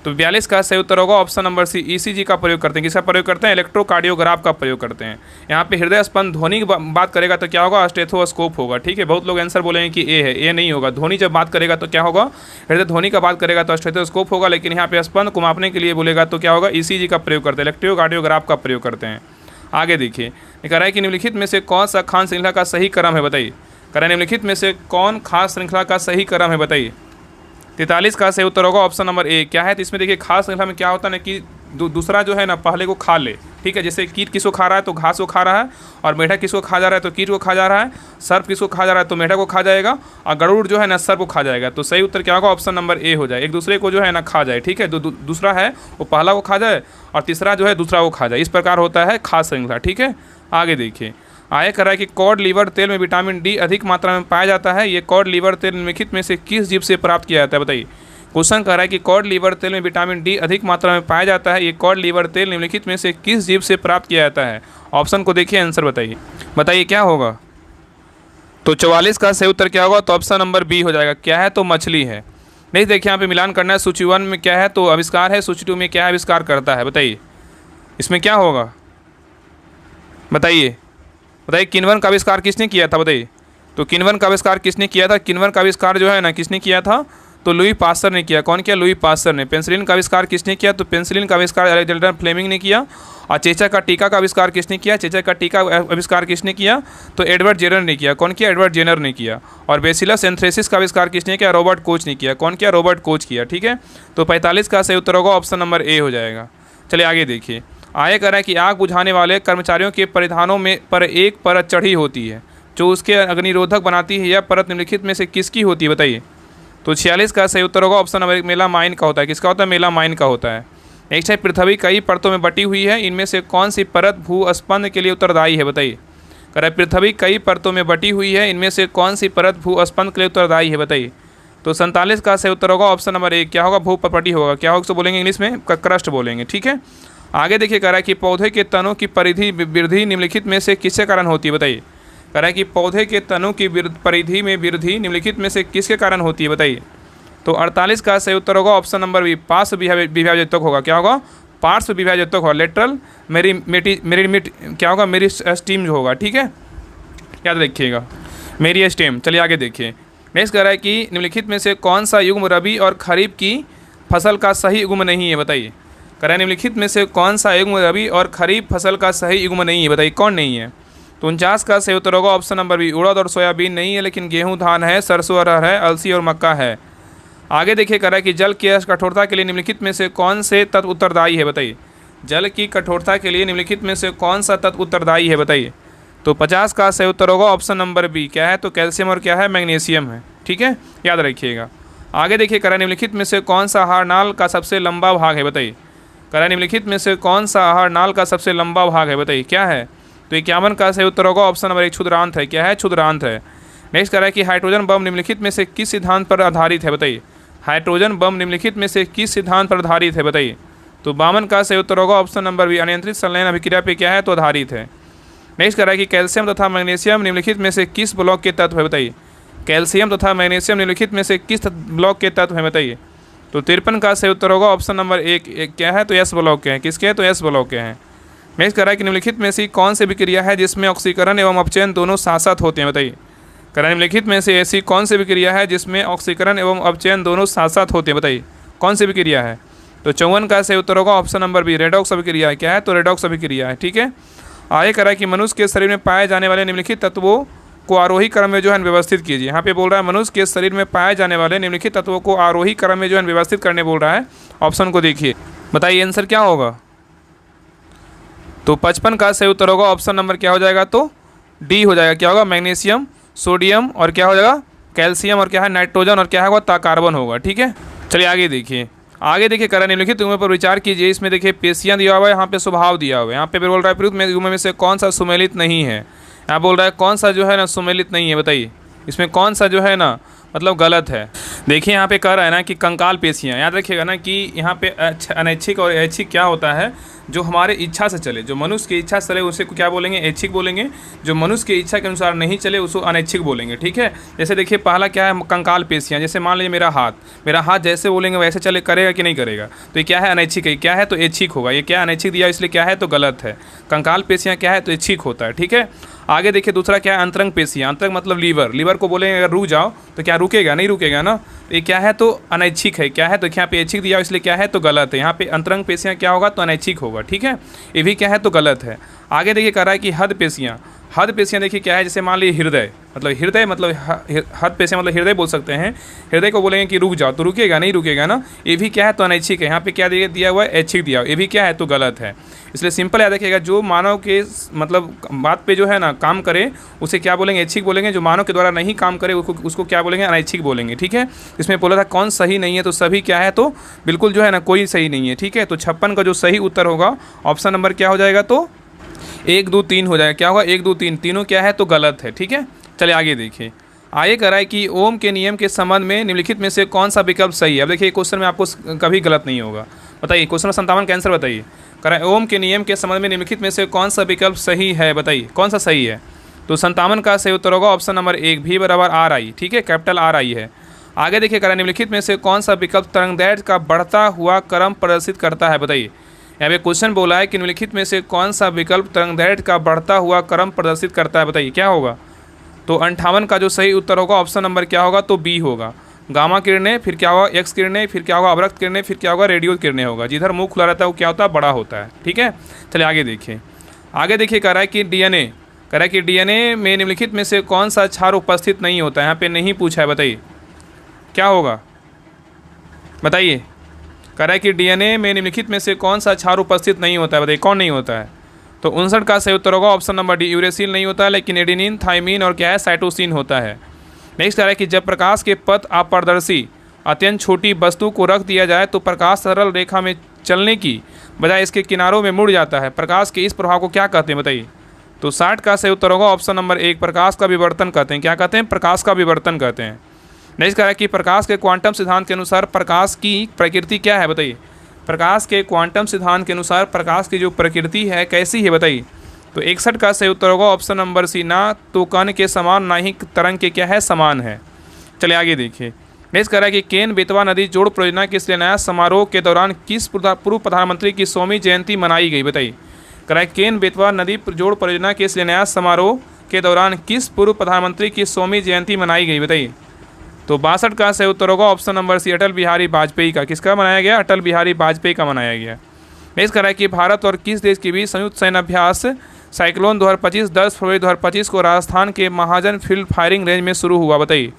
A: तो 42 का सही उत्तर होगा ऑप्शन नंबर सी, ईसीजी का प्रयोग करते हैं। किसका प्रयोग करते हैं, इलेक्ट्रोकार्डियोग्राफ का प्रयोग करते हैं। यहाँ पे हृदय स्पंद ध्वनि की बात करेगा तो क्या होगा, स्टेथोस्कोप होगा। ठीक है, बहुत लोग आंसर बोलेंगे कि ए है, ए नहीं होगा। ध्वनि जब बात करेगा तो क्या होगा, हृदय ध्वनि का बात करेगा तो स्टेथोस्कोप होगा। लेकिन यहाँ पे स्पंद को मापने के लिए बोलेगा तो क्या होगा, ईसीजी का प्रयोग करते हैं, इलेक्ट्रोकार्डियोग्राफ का प्रयोग करते हैं। आगे देखिए, कह रहा है कि निम्नलिखित में से कौन सा खान श्रृंखला का सही क्रम है, बताइए। कह रहा है निम्नलिखित में से कौन खास श्रृंखला का सही क्रम है, बताइए। 43 का सही उत्तर होगा ऑप्शन नंबर ए। क्या है, तो इसमें देखिए खास श्रृंखला में क्या होता है ना कि दूसरा जो है ना पहले को खा ले। ठीक है, जैसे कीट किसको खा रहा है तो घास को खा रहा है, और मेढक किसको खा जा रहा है तो कीट को खा जा रहा है, सर्प किसको खा जा रहा है तो मेढक को खा जाएगा, और गरुड़ जो है ना सर्प को खा जाएगा। तो सही उत्तर क्या होगा, ऑप्शन नंबर ए हो जाए, एक दूसरे को जो है ना खा जाए। ठीक है, दूसरा है वो पहला को खा जाए और तीसरा जो है दूसरा को खा जाए। इस प्रकार होता है खास श्रृंखला। ठीक है, आगे देखिए। आगे कर रहा है कि कॉड लीवर तेल में विटामिन डी अधिक मात्रा में पाया जाता है। ये कॉड लीवर तेल निम्नलिखित में से किस जीव से प्राप्त किया जाता है, बताइए। क्वेश्चन कह रहा है कि कॉड लीवर तेल में विटामिन डी अधिक मात्रा में पाया जाता है। ये कॉड लीवर तेल निम्नलिखित में से किस जीव से प्राप्त किया जाता है। ऑप्शन को देखिए, आंसर बताइए। बताइए क्या होगा। तो 44 का सही उत्तर क्या होगा, तो ऑप्शन नंबर बी हो जाएगा। क्या है, तो मछली है। नहीं देखिए यहाँ पे मिलान करना है। सूची 1 में क्या है, तो आविष्कार है। सूची 2 में क्या आविष्कार करता है, बताइए इसमें क्या होगा। बताइए बताइए किण्वन का आविष्कार किसने किया था, बताइए। तो किण्वन का आविष्कार किसने किया था। किण्वन का आविष्कार जो है ना किसने किया था, तो लुई पास्चर ने किया। कौन किया, लुई पास्चर ने। पेंसिलिन का आविष्कार किसने किया, तो पेंसिलिन का आविष्कार अलेक्जेंडर फ्लेमिंग ने किया। और चेचा का टीका का आविष्कार किसने किया, चेचा का टीका आविष्कार किसने किया, तो एडवर्ड जेनर ने किया। कौन किया, एडवर्ड जेनर ने किया। और बेसिलस एंथ्रेसिस का आविष्कार किसने किया, रॉबर्ट कोच ने किया। कौन किया, रॉबर्ट कोच किया। ठीक है, तो 45 का सही उत्तर होगा ऑप्शन नंबर ए हो जाएगा। चलिए आगे देखिए। आगे कह रहा है कि आग बुझाने वाले कर्मचारियों के परिधानों में पर एक परत चढ़ी होती है जो उसके अग्निरोधक बनाती है। यह परत निम्नलिखित में से किसकी होती है, बताइए। तो 46 का सही उत्तर होगा ऑप्शन नंबर 1 मेलामाइन का होता है। किसका होता है, मेलामाइन का होता है। नेक्स्ट है पृथ्वी कई परतों में बटी हुई है, इनमें से कौन सी परत भूस्पंद के लिए उत्तरदायी है, बताइए। कह रहा है पृथ्वी कई परतों में बटी हुई है, इनमें से कौन सी परत भूस्पंद के लिए उत्तरदायी है, बताइए। तो 47 का सही उत्तर होगा ऑप्शन नंबर 1 क्या होगा, भूपटि होगा। क्या होगा उसको बोलेंगे इंग्लिश में, क्रस्ट बोलेंगे। ठीक है, आगे देखिए। कह रहा है कि पौधे के तनों की परिधि वृद्धि निम्नलिखित में से किसके कारण होती है, बताइए। कह रहा है कि पौधे के तनों की परिधि में वृद्धि निम्नलिखित में से किसके कारण होती है, बताइए। तो 48 का सही उत्तर होगा ऑप्शन नंबर बी, पार्श्व विभाजक होगा। क्या होगा, पार्श्व विभाजक होगा। लेटरल मेरिमिट क्या होगा, मेरिस्टेम होगा। ठीक है, याद रखिएगा, मेरिस्टेम। चलिए आगे देखिए। नेक्स्ट कह रहा है कि निम्नलिखित में से कौन सा युग्म रबी और खरीफ की फसल का सही युग्म नहीं है, बताइए। कह रहा है निम्नलिखित में से कौन सा युग्म रबी और खरीफ फसल का सही युग्म नहीं है, बताइए कौन नहीं है। तो 49 का सही उत्तर होगा ऑप्शन नंबर बी, उड़द और सोयाबीन नहीं है, लेकिन गेहूं, धान है, सरसों अरहर है, अलसी और मक्का है। आगे देखिए। कह रहा है कि जल की कठोरता के लिए निम्नलिखित में से कौन से तत्व उत्तरदायी है, बताइए। जल की कठोरता के लिए निम्नलिखित में से कौन सा तत्व उत्तरदायी है, बताइए। तो 50 का सही उत्तर होगा ऑप्शन नंबर बी, क्या है, तो कैल्शियम और क्या है, मैग्नीशियम है। ठीक है, याद रखिएगा। आगे देखिए। कह रहा है निम्नलिखित में से कौन सा आहार नाल का सबसे लंबा भाग है, बताइए। कह रहा है निम्नलिखित में से कौन सा आहार नाल का सबसे लंबा भाग है, बताइए क्या है। तो 51 का सही उत्तर होगा ऑप्शन नंबर 1 क्षुद्रांत है। क्या है, क्षुद्रांत है। नेक्स्ट कह रहा है कि हाइड्रोजन बम निम्नलिखित में से किस सिद्धांत पर आधारित है, बताइए। हाइड्रोजन बम निम्नलिखित में से किस सिद्धांत पर आधारित है, बताइए। तो 52 का सही उत्तर होगा ऑप्शन नंबर बी, अनियंत्रित संलयन अभिक्रिया पे क्या है, तो आधारित है। नेक्स्ट कह रहा है कि कैल्शियम तथा मैग्नीशियम निम्नलिखित में से किस ब्लॉक के तत्व है, बताइए। कैल्शियम तथा मैग्नीशियम निम्नलिखित में से किस ब्लॉक के तत्व है, बताइए। तो 53 का सही उत्तर होगा ऑप्शन नंबर 1 क्या है, तो एस ब्लॉक के हैं। किसके हैं, तो एस ब्लॉक के हैं। नेक्स्ट कह रहा है कि निम्नलिखित में से कौन सी विक्रिया है जिसमें ऑक्सीकरण एवं अपचयन दोनों साथ साथ होते हैं, बताइए। कह रहा है निम्नलिखित में से ऐसी कौन सी विक्रिया है जिसमें ऑक्सीकरण एवं अपचयन दोनों साथ साथ होते हैं, बताइए कौन सी विक्रिया है। तो 54 का सही उत्तर होगा ऑप्शन नंबर बी, रेडॉक्स अभिक्रिया है। क्या है, तो रेडॉक्स अभिक्रिया है। ठीक है, आगे कह रहा है कि मनुष्य के शरीर में पाए जाने वाले निम्नलिखित तत्वों को आरोही क्रम में जो है व्यवस्थित कीजिए। यहाँ पे बोल रहा है मनुष्य के शरीर में पाए जाने वाले निम्नलिखित तत्वों को आरोही क्रम में जो है व्यवस्थित करने बोल रहा है। ऑप्शन को देखिए, बताइए आंसर क्या होगा। तो 55 का सही उत्तर होगा ऑप्शन नंबर क्या हो जाएगा, तो डी हो जाएगा। क्या होगा, मैग्नीशियम, सोडियम और क्या हो जाएगा, कैल्शियम और क्या है, नाइट्रोजन और क्या होगा, कार्बन होगा। ठीक है, चलिए आगे देखिए। आगे देखिए। कह रहा है निम्नलिखित युग्म पर विचार कीजिए। इसमें देखिए पेशियां दिया हुआ है, यहाँ पे स्वभाव दिया हुआ है। यहाँ पे बोल रहा है प्रयुक्त युग्म में से कौन सा सुमेलित नहीं है। यहाँ बोल रहा है कौन सा जो है ना सुमेलित नहीं है, बताइए इसमें कौन सा जो है ना मतलब गलत है। देखिए यहाँ पे कह रहा है ना कि कंकाल पेशियाँ, याद रखिएगा ना कि यहाँ पे अनैच्छिक और ऐच्छिक क्या होता है, जो हमारे इच्छा से चले, जो मनुष्य की इच्छा से चले उसे क्या बोलेंगे, ऐच्छिक बोलेंगे। जो मनुष्य की इच्छा के अनुसार नहीं चले उसको अनैच्छिक बोलेंगे। ठीक है, जैसे देखिए पहला क्या है, कंकाल पेशियाँ। जैसे मान लीजिए मेरा हाथ जैसे बोलेंगे वैसे चले, करेगा कि नहीं करेगा, तो ये क्या है, अनैच्छिक है। क्या है, तो ऐच्छिक होगा। ये क्या अनैच्छिक दिया इसलिए क्या है, तो गलत है। कंकाल पेशियाँ क्या है, तो ऐच्छिक होता है। ठीक है, आगे देखिए दूसरा क्या है, अंतरंग पेशियाँ। अंतरंग मतलब लीवर को बोलेंगे अगर रुक जाओ तो क्या रुकेगा, नहीं रुकेगा ना। ये क्या है, तो अनैच्छिक है। क्या है, तो यहाँ पे ऐच्छिक दिया इसलिए क्या है, तो गलत है। यहाँ पे अंतरंग पेशियाँ क्या होगा, तो अनैच्छिक होगा। ठीक है, ये भी क्या है, तो गलत है। आगे देखिए कह रहा है कि हद पेशियाँ देखिए क्या है, जैसे मान लीजिए हृदय मतलब हद पेशियाँ मतलब हृदय बोल सकते हैं। हृदय को बोलेंगे कि रुक जाओ तो रुकेगा, नहीं रुकेगा ना। ये भी क्या है, तो अनैच्छिक है। यहाँ पे क्या दिया हुआ है, ऐच्छिक दिया हुआ। ये भी क्या है, तो गलत है। इसलिए सिंपल याद रखिएगा, जो मानव के मतलब बात पे जो है ना काम करे उसे क्या बोलेंगे, ऐच्छिक बोलेंगे। जो मानव के द्वारा नहीं काम करे उसको क्या बोलेंगे, अनैच्छिक बोलेंगे। ठीक है, इसमें बोला था कौन सही नहीं है, तो सभी क्या है, तो बिल्कुल जो है ना कोई सही नहीं है। ठीक है, तो 56 का जो सही उत्तर होगा ऑप्शन नंबर क्या हो जाएगा, तो 1 2 3 हो जाएगा, क्या होगा 1 2 3, तीनों क्या है तो गलत है। ठीक है, चलिए आगे देखिए। आगे कह रहा है कि ओम के नियम के संबंध में निम्नलिखित में से कौन सा विकल्प सही है। अब देखिए क्वेश्चन में आपको कभी गलत नहीं होगा, बताइए क्वेश्चन 57 का आंसर बताइए। कह रहा है ओम के नियम के संबंध में निम्नलिखित में से कौन सा विकल्प सही है, बताइए कौन सा सही है। तो 57 का सही उत्तर होगा ऑप्शन नंबर 1, भी बराबर आर आई। ठीक है, कैपिटल आर आई है। आगे देखिए कह रहा है निम्नलिखित में से कौन सा विकल्प तरंगदैर्घ्य का बढ़ता हुआ क्रम प्रदर्शित करता है, बताइए। यहाँ पे क्वेश्चन बोला है कि निम्नलिखित में से कौन सा विकल्प तरंगदैर्घ्य का बढ़ता हुआ क्रम प्रदर्शित करता है, बताइए क्या होगा। तो 58 का जो सही उत्तर होगा ऑप्शन नंबर क्या होगा, तो बी होगा। गामा किरणें, फिर क्या होगा एक्स किरणें, फिर क्या होगा अवरक्त किरणें, फिर क्या होगा रेडियो किरणें होगा। जिधर मुंह खुला रहता है वो क्या होता है, बड़ा होता है। ठीक है, चलिए आगे देखिए। आगे देखिए कह रहा है कि डीएनए, कह रहा है कि डीएनए में निम्नलिखित में से कौन सा क्षार उपस्थित नहीं होता है। यहाँ पे नहीं पूछा है, बताइए क्या होगा, बताइए। कह रहा है कि डीएनए में निम्नलिखित में से कौन सा क्षार उपस्थित नहीं होता है, बताइए कौन नहीं होता है। तो 59 का सही उत्तर होगा ऑप्शन नंबर डी, यूरेसिल नहीं होता है, लेकिन एडेनिन, थाइमिन और क्या है साइटोसिन होता है। नेक्स्ट कह रहा है कि जब प्रकाश के पथ अपारदर्शी अत्यंत छोटी वस्तु को रख दिया जाए तो प्रकाश सरल रेखा में चलने की बजाय इसके किनारों में मुड़ जाता है। प्रकाश के इस प्रभाव को क्या कहते हैं, बताइए। तो 60 का सही उत्तर होगा ऑप्शन नंबर 1, प्रकाश का विवर्तन कहते हैं। क्या कहते हैं, प्रकाश का विवर्तन कहते हैं। नेक्स्ट कह रहा है कि प्रकाश के क्वांटम सिद्धांत के अनुसार प्रकाश की प्रकृति क्या है, बताइए। प्रकाश के क्वांटम सिद्धांत के अनुसार प्रकाश की जो प्रकृति है कैसी है, बताइए। तो 61 का सही उत्तर होगा ऑप्शन नंबर सी, ना तो कण के समान ना ही तरंग के क्या है समान है। चलिए आगे देखिए। नेक्स्ट कह रहा है कि केन बेतवा नदी जोड़ परियोजना के शिलान्यास समारोह के दौरान किस पूर्व प्रधानमंत्री की 100वीं जयंती मनाई गई, बताइए। कह रहा है केन बेतवा नदी जोड़ परियोजना के शिलान्यास समारोह के दौरान किस पूर्व प्रधानमंत्री की 100वीं जयंती मनाई गई, बताइए। तो 62 का सही उत्तर होगा ऑप्शन नंबर सी, अटल बिहारी वाजपेयी का। किसका मनाया गया, अटल बिहारी वाजपेयी का मनाया गया। नेक्स्ट कह रहा है कि भारत और किस देश के बीच संयुक्त सैन्य अभ्यास साइक्लोन 2025 10 फरवरी 2025 को राजस्थान के महाजन फील्ड फायरिंग रेंज में शुरू हुआ, बताइए।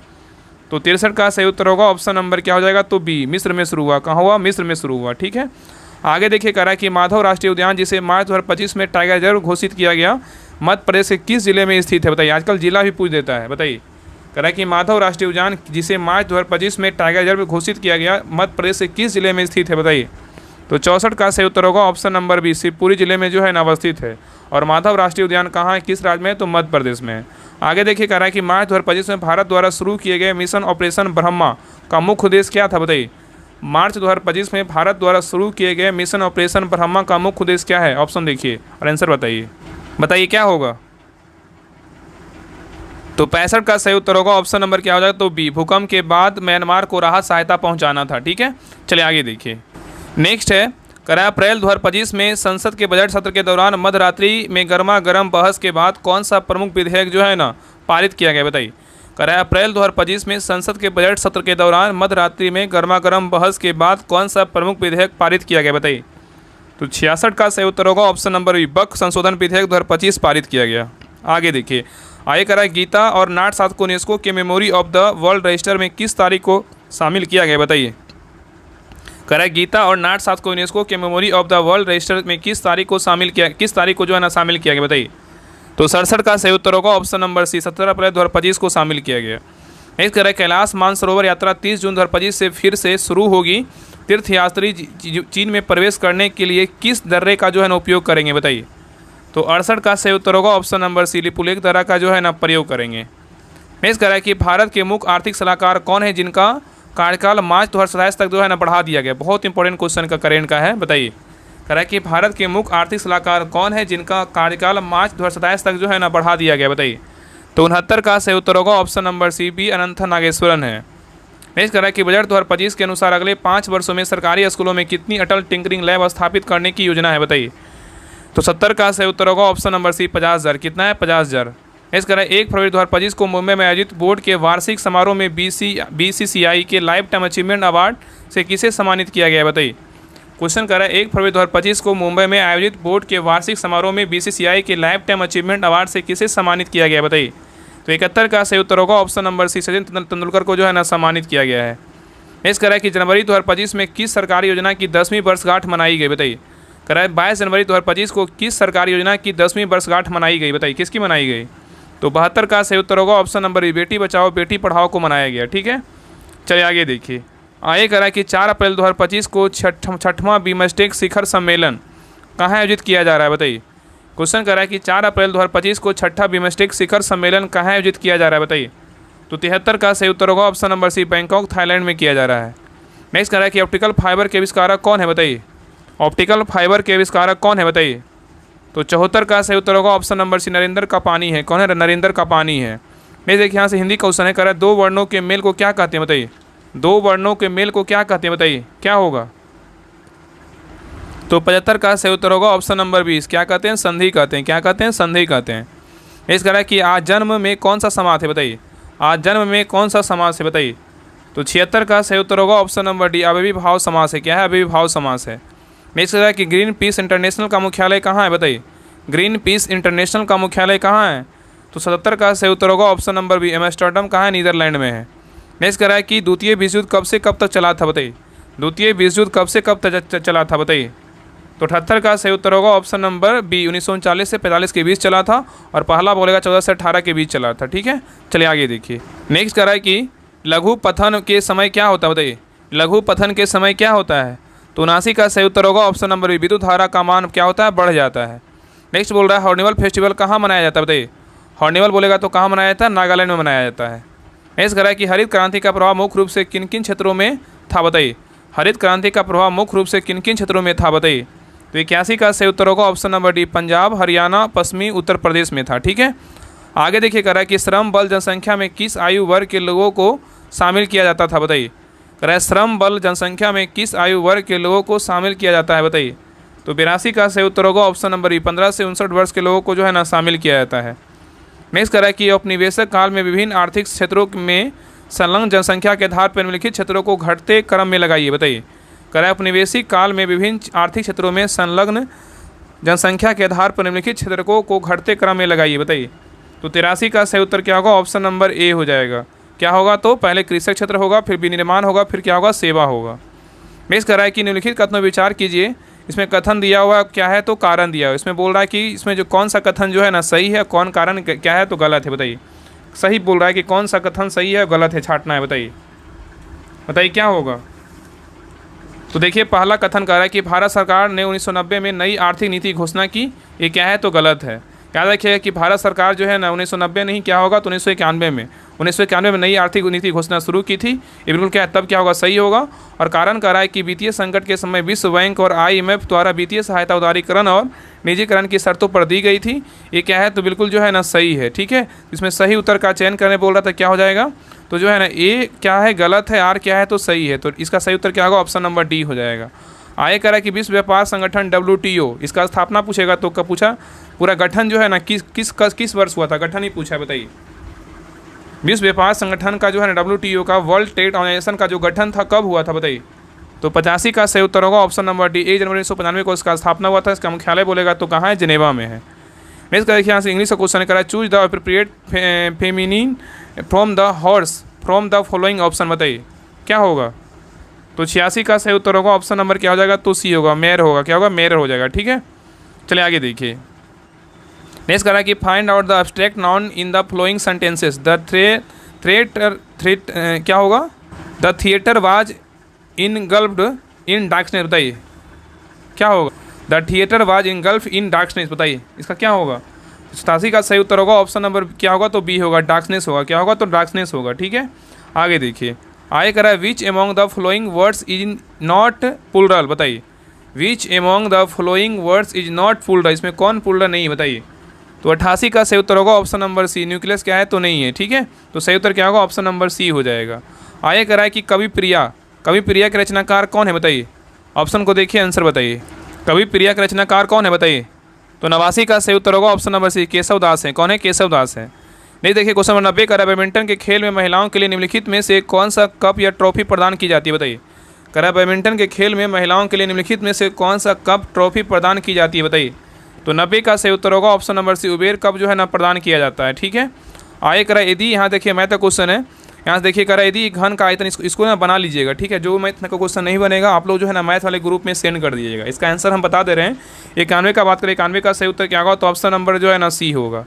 A: तो 63 का सही उत्तर होगा ऑप्शन नंबर क्या हो जाएगा, तो बी, मिस्र में शुरू हुआ। कहाँ हुआ, मिस्र में शुरू हुआ। ठीक है, आगे देखिए कह रहा है कि माधव राष्ट्रीय उद्यान जिसे मार्च 2025 में टाइगर रिजर्व घोषित किया गया मध्य प्रदेश के किस जिले में स्थित है, बताइए। आजकल जिला भी पूछ देता है, बताइए। कह रहा है कि माधव राष्ट्रीय उद्यान जिसे मार्च 2025 में टाइगर रिजर्व घोषित किया गया मध्य प्रदेश के किस जिले में स्थित है, बताइए। तो 64 का सही उत्तर होगा ऑप्शन नंबर बी, शिवपुरी जिले में जो है ना अवस्थित है। और माधव राष्ट्रीय उद्यान कहाँ है, किस राज्य में है, तो मध्य प्रदेश में है। आगे देखिए कह रहा है कि मार्च 2025 में भारत द्वारा शुरू किए गए मिशन ऑपरेशन ब्रह्मा का मुख्य उद्देश्य क्या था, बताइए। मार्च 2025 में भारत द्वारा शुरू किए गए मिशन ऑपरेशन ब्रह्मा का मुख्य उद्देश्य क्या है, ऑप्शन देखिए और आंसर बताइए, बताइए क्या होगा। तो 65 का सही उत्तर होगा ऑप्शन नंबर क्या हो जाएगा, तो बी, भूकंप के बाद म्यांमार को राहत सहायता पहुंचाना था। ठीक है, चलिए आगे देखिए। नेक्स्ट है कह रहा है अप्रैल 2025 में संसद के बजट सत्र के दौरान मध्यरात्रि में गर्मा गर्म बहस के बाद कौन सा प्रमुख विधेयक जो है ना पारित किया गया, बताइए। कह रहा है अप्रैल 2025 में संसद के बजट सत्र के दौरान मध्यरात्रि में गर्मा गर्म बहस के बाद कौन सा प्रमुख विधेयक पारित किया गया, बताइए। तो 66 का सही उत्तर होगा ऑप्शन नंबर बी, बक संशोधन विधेयक 2025 पारित किया गया। आगे देखिए। आगे कह रहा है गीता और नाट साथ को यूनेस्को के memory of the world register में किस तारीख को शामिल किया गया, बताइए। कह रहा है गीता और नाट साथ को यूनेस्को के memory of the world register में किस तारीख को जो है ना शामिल किया गया, बताइए। तो 67 का सही उत्तर होगा ऑप्शन नंबर सी, 17 अप्रैल 2025 को शामिल किया गया। नेक्स्ट कह रहा है कैलाश मानसरोवर यात्रा 30 जून 2025 से फिर से शुरू होगी। तीर्थयात्री चीन में प्रवेश करने के लिए किस दर्रे का जो है ना उपयोग करेंगे, बताइए। तो 68 का सही उत्तर होगा ऑप्शन नंबर सी, लिपुलेख दर्रा का जो है ना प्रयोग करेंगे। नेक्स्ट कह रहा है कि भारत के मुख्य आर्थिक सलाहकार कौन है जिनका कार्यकाल मार्च 2027 तक जो है ना बढ़ा दिया गया। बहुत इंपॉर्टेंट क्वेश्चन का करेंट का है, बताइए। कह रहा है कि भारत के मुख्य आर्थिक सलाहकार कौन है जिनका कार्यकाल मार्च 2027 तक जो है ना बढ़ा दिया गया, बताइए। तो 69 का सही उत्तर होगा ऑप्शन नंबर सी, बी, अनंत नागेश्वरन है। नेक्स्ट कह रहा है कि बजट 2025 के अनुसार अगले 5 वर्षों में सरकारी स्कूलों में कितनी अटल टिंकरिंग लैब स्थापित करने की योजना है, बताइए। तो 70 का सही उत्तर होगा ऑप्शन नंबर सी, 50,000। कितना है, 50,000। नेक्स्ट कह रहा है 1 फरवरी 2025 को मुंबई में आयोजित बोर्ड के वार्षिक समारोह में BCCI के लाइफ टाइम अचीवमेंट अवार्ड से किसे सम्मानित किया गया है, बताइए। क्वेश्चन कह रहा है 1 फरवरी 2025 को मुंबई में आयोजित बोर्ड के वार्षिक समारोह में BCCI के लाइफ टाइम अचीवमेंट अवार्ड से किसे सम्मानित किया गया है, बताइए। तो 71 का सही उत्तर होगा option number C, Sachin Tendulkar को जो है ना सम्मानित किया गया है। नेक्स्ट कह रहा है कि जनवरी 2025 में किस सरकारी योजना की 10वीं वर्षगांठ मनाई गई, बताइए। कह रहा है 22 जनवरी 2025 को किस सरकारी योजना की 10वीं वर्षगांठ मनाई गई, बताइए किसकी मनाई गई। तो 72 का सही उत्तर होगा option number B, Beti Bachao Beti Padhao को मनाया गया। ठीक है, चलिए आगे देखिए। आगे कह रहा है कि 4 अप्रैल 2025 को 6वां बीमस्टेक शिखर सम्मेलन कहाँ आयोजित किया जा रहा है, बताइए। क्वेश्चन कर रहा है कि 4 अप्रैल 2025 को छठा बिमस्टेक शिखर सम्मेलन कहाँ आयोजित किया जा रहा है, बताइए। तो 73 का सही उत्तर होगा option number C, Bangkok Thailand में किया जा रहा है। नेक्स्ट कर रहा है कि ऑप्टिकल फाइबर के आविष्कारक कौन है, बताइए। ऑप्टिकल फाइबर के आविष्कारक कौन है, बताइए। तो 74 का सही उत्तर होगा ऑप्शन नंबर सी, नरेंद्र कापानी है। कौन है, नरेंद्र कापानी है। नहीं देखिए यहाँ से हिंदी क्वेश्चन है, कर रहा है 2 वर्णों के मेल को क्या कहते हैं, बताइए। 2 वर्णों के मेल को क्या कहते हैं, बताइए, क्या होगा। तो 75 का सही उत्तर होगा ऑप्शन नंबर 20, क्या कहते हैं, संधि कहते हैं। क्या कहते हैं, संधि कहते हैं। नेक्स्ट कर रहा है कि आज जन्म में कौन सा समास है, बताइए। आज जन्म में कौन सा समास है, बताइए। तो 76 का सही उत्तर होगा ऑप्शन नंबर डी, अव्ययीभाव समास है। क्या है, अव्ययीभाव समास है। नेक्स्ट कर रहा है कि ग्रीन पीस इंटरनेशनल का मुख्यालय कहाँ है, बताइए। ग्रीन पीस इंटरनेशनल का मुख्यालय कहाँ है। तो 77 का सही उत्तर होगा ऑप्शन नंबर बी, एम्स्टर्डम कहाँ है, नीदरलैंड में है। नेक्स्ट कर रहा है कि द्वितीय विश्व युद्ध कब से कब तक चला था, बताइए। द्वितीय विश्व युद्ध कब से कब तक चला था, बताइए। तो 78 का सही उत्तर होगा ऑप्शन नंबर बी, 1939 से 45 के बीच चला था, और पहला बोलेगा 14 से 18 के बीच चला था। ठीक है, चलिए आगे देखिए। नेक्स्ट कर रहा है कि लघु पथन के समय क्या होता है, बताइए। लघु पथन के समय क्या होता है। तो 79 का सही उत्तर होगा ऑप्शन नंबर बी, विद्युत धारा का मान क्या होता है, बढ़ जाता है। नेक्स्ट बोल रहा है हॉर्निवल फेस्टिवल कहाँ मनाया जाता है, बताइए। हॉर्निवल बोलेगा तो कहाँ मनाया जाता है, नागालैंड में मनाया जाता है। नेक्स्ट कर रहा है कि हरित क्रांति का प्रभाव मुख्य रूप से किन किन क्षेत्रों में था, बताइए। हरित क्रांति का प्रभाव मुख्य रूप से किन किन क्षेत्रों में था, बताइए। तो 81 का सही उत्तर होगा option number D, Punjab, Haryana, पश्चिमी उत्तर प्रदेश में था। ठीक है, आगे देखिए कर रहा है कि श्रम बल जनसंख्या में किस आयु वर्ग के लोगों को शामिल किया जाता था, बताइए। कर रहा है श्रम बल जनसंख्या में किस आयु वर्ग के लोगों को शामिल किया जाता है, बताइए। तो 82 का सही उत्तर होगा ऑप्शन नंबर ई, 15 से 59 वर्ष के लोगों को जो है ना शामिल किया जाता है। नेक्स्ट कर रहा है कि औपनिवेशिक काल में विभिन्न आर्थिक क्षेत्रों में संलग्न जनसंख्या के आधार पर निम्नलिखित क्षेत्रों को घटते क्रम में लगाइए, बताइए। कर रहा है औपनिवेशिक काल में विभिन्न आर्थिक क्षेत्रों में संलग्न जनसंख्या के आधार पर निम्नलिखित क्षेत्रों को घटते क्रम में लगाइए, बताइए। तो 83 का सही उत्तर क्या होगा, ऑप्शन नंबर ए हो जाएगा। क्या होगा, तो पहले कृषि क्षेत्र होगा, फिर विनिर्माण होगा, फिर क्या होगा, सेवा होगा। नेक्स्ट कर रहा है कि निम्नलिखित कथनों विचार कीजिए। इसमें कथन दिया हुआ क्या है, तो कारण दिया हुआ। इसमें बोल रहा है कि इसमें जो कौन सा कथन जो है ना सही है, कौन कारण क्या है तो गलत है, बताइए। सही बोल रहा है कि कौन सा कथन सही है, गलत है, छांटना है, बताइए। बताइए क्या होगा। तो देखिए पहला कथन कह रहा है कि भारत सरकार ने 1990 में नई आर्थिक नीति घोषणा की, ये क्या है तो गलत है। याद रखिएगा कि भारत सरकार जो है ना 1990 नहीं, क्या होगा तो 1991 में नई आर्थिक नीति घोषणा शुरू की थी। ये बिल्कुल क्या है, तब क्या होगा, सही होगा। और कारण कह रहा है कि वित्तीय संकट के समय विश्व बैंक और IMF द्वारा वित्तीय सहायता उदारीकरण और निजीकरण की शर्तों पर दी गई थी। ये क्या है तो बिल्कुल जो है ना सही है। ठीक है, इसमें सही उत्तर का चयन करने बोल रहा था, क्या हो जाएगा तो जो है ना ए क्या है गलत है, आर क्या है तो सही है। तो इसका सही उत्तर क्या होगा, ऑप्शन नंबर डी हो जाएगा। आगे कह रहा है कि विश्व व्यापार संगठन WTO इसका स्थापना पूछेगा तो कब पूछा, पूरा गठन जो है ना किस वर्ष हुआ था, गठन ही पूछा है, बताइए। विश्व व्यापार संगठन का जो है ना WTO का, वर्ल्ड ट्रेड ऑर्गेनाइजेशन का जो गठन था कब हुआ था, बताइए। तो 85 का सही उत्तर होगा ऑप्शन नंबर डी, 1 जनवरी 1995 को इसका स्थापना हुआ था। इसका मुख्यालय बोलेगा तो कहाँ है, जिनेवा में है। नेक्स्ट देखिए यहाँ से इंग्लिश का क्वेश्चन करा है, choose the appropriate feminine from the following option, बताइए क्या होगा। तो 86 का सही उत्तर होगा ऑप्शन नंबर क्या हो जाएगा, तो सी होगा, मेयर होगा। क्या होगा, मेयर हो जाएगा। ठीक है, चलिए आगे देखिए। नेक्स्ट करा कि find out the abstract noun in the flowing sentences. क्या होगा, the theatre was इनगल्फ्ड in darkness, बताइए क्या होगा। The theatre was इनगल्फ्ड in darkness, बताइए इसका क्या होगा। 87 का सही उत्तर होगा ऑप्शन नंबर क्या होगा, तो बी होगा, डार्कनेस होगा। क्या होगा, तो डार्कनेस होगा। ठीक है, आगे देखिए। आगे करा है which among the following words is not plural, बताइए। Which among the following words is not plural, इसमें कौन प्लूरल नहीं, बताइए। तो 88 का सही उत्तर होगा ऑप्शन नंबर सी, न्यूक्लियस क्या है तो नहीं है। ठीक है, तो सही उत्तर क्या होगा, ऑप्शन नंबर सी हो जाएगा। आगे करा है कि कवि प्रिया के रचनाकार कौन है, बताइए। ऑप्शन को देखिए, आंसर बताइए। कवि प्रिया के रचनाकार कौन है, बताइए। तो 89 का सही उत्तर होगा ऑप्शन नंबर सी, केशव दास है। कौन है, केशव दास है। नहीं देखिए क्वेश्चन नंबर 90 करा, बैडमिंटन के खेल में महिलाओं के लिए निम्नलिखित में से कौन सा कप या ट्रॉफी प्रदान की जाती है, बताइए। करा बैडमिंटन के खेल में महिलाओं के लिए निम्नलिखित में से कौन सा कप ट्रॉफी प्रदान की जाती है, बताइए। तो 90 का सही उत्तर होगा option number C, Uber Cup जो है ना प्रदान किया जाता है। ठीक है, आगे करा यदि, यहाँ देखिए मैथ का क्वेश्चन है, यहाँ से देखिए करा यदि घन का आयतन, इसको ना बना लीजिएगा। ठीक है, जो मैथ का क्वेश्चन नहीं बनेगा आप लोग जो है ना मैथ वाले ग्रुप में सेंड कर दीजिएगा। इसका आंसर हम बता दे रहे हैं। 91 का बात करें, 91 का सही उत्तर क्या होगा, तो ऑप्शन नंबर जो है ना सी होगा।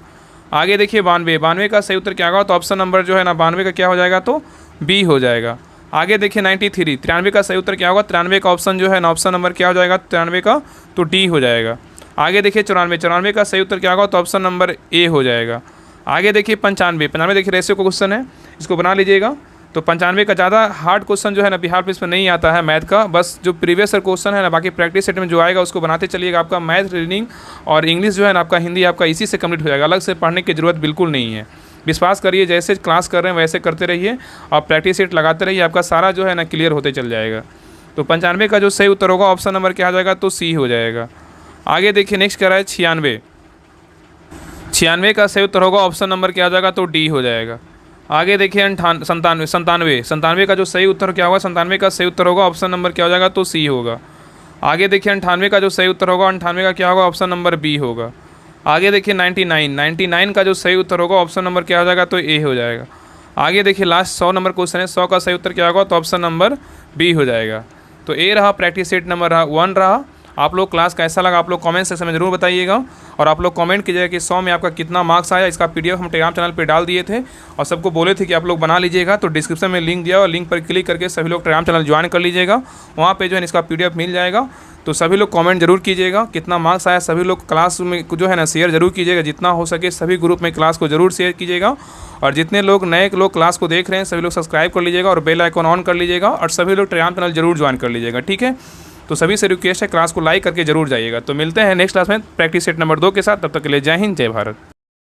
A: आगे देखिए 92 का सही उत्तर क्या होगा, तो ऑप्शन नंबर जो है ना 92 का क्या हो जाएगा, तो बी हो जाएगा। आगे देखिए 93 93 का सही उत्तर क्या होगा, 93 का ऑप्शन जो है ना ऑप्शन नंबर क्या हो जाएगा, 93 का तो डी हो जाएगा। आगे देखिए 94, 94 का सही उत्तर क्या होगा, तो ऑप्शन नंबर ए हो जाएगा। आगे देखिए 95, 95 देखिए रेशियो का क्वेश्चन है, इसको बना लीजिएगा। तो 95 का ज़्यादा हार्ड क्वेश्चन जो है ना बिहार पुलिस में नहीं आता है मैथ का, बस जो प्रीवियस क्वेश्चन है ना, बाकी प्रैक्टिस सेट में जो आएगा उसको बनाते चलिएगा। आपका मैथ, रीडिंग और इंग्लिश जो है ना, आपका हिंदी आपका इसी से कंप्लीट हो जाएगा, अलग से पढ़ने की ज़रूरत बिल्कुल नहीं है। विश्वास करिए, जैसे क्लास कर रहे हैं वैसे करते रहिए और प्रैक्टिस सेट लगाते रहिए, आपका सारा जो है ना क्लियर होते चल जाएगा। तो 95 का जो सही उत्तर होगा ऑप्शन नंबर क्या आ जाएगा, तो सी हो जाएगा। आगे देखिए नेक्स्ट क्या रहा है 96, 96 का सही उत्तर होगा ऑप्शन नंबर क्या आ जाएगा, तो डी हो जाएगा। आगे देखिए 97, 97, 97 का जो सही उत्तर क्या होगा, 97 का सही उत्तर होगा ऑप्शन नंबर क्या हो जाएगा, तो सी होगा। आगे देखिए 98 का जो सही उत्तर होगा, 98 का क्या होगा, ऑप्शन नंबर बी होगा। आगे देखिए 99, 99 का जो सही उत्तर होगा ऑप्शन नंबर क्या हो जाएगा, तो ए हो जाएगा। आगे देखिए लास्ट 100 नंबर क्वेश्चन है, 100 का सही उत्तर क्या होगा, तो ऑप्शन नंबर बी हो जाएगा। तो ए रहा प्रैक्टिस सेट नंबर 1 रहा। आप लोग क्लास कैसा लगा आप लोग कमेंट सेक्शन में जरूर बताइएगा, और आप लोग कमेंट कीजिएगा कि 100 में आपका कितना मार्क्स आया। इसका पीडीएफ हम टेलीग्राम चैनल पे डाल दिए थे और सबको बोले थे कि आप लोग बना लीजिएगा, तो डिस्क्रिप्शन में लिंक दिया और लिंक पर क्लिक करके सभी लोग टेलीग्राम चैनल ज्वाइन कर लीजिएगा, वहाँ पे जो है इसका पीडीएफ मिल जाएगा। तो सभी लोग कमेंट जरूर कीजिएगा कितना मार्क्स आया, सभी लोग क्लास में जो है ना शेयर जरूर कीजिएगा, जितना हो सके सभी ग्रुप में क्लास को जरूर शेयर कीजिएगा। और जितने लोग नए लोग क्लास को देख रहे हैं सभी लोग सब्सक्राइब कर लीजिएगा और बेल आइकन ऑन कर लीजिएगा, और सभी लोग टेलीग्राम चैनल जरूर ज्वाइन कर लीजिएगा, ठीक है। तो सभी से रिक्वेस्ट है क्लास को लाइक करके जरूर जाइएगा। तो मिलते हैं नेक्स्ट क्लास में प्रैक्टिस सेट नंबर 2 के साथ, तब तक के लिए जय हिंद जय भारत।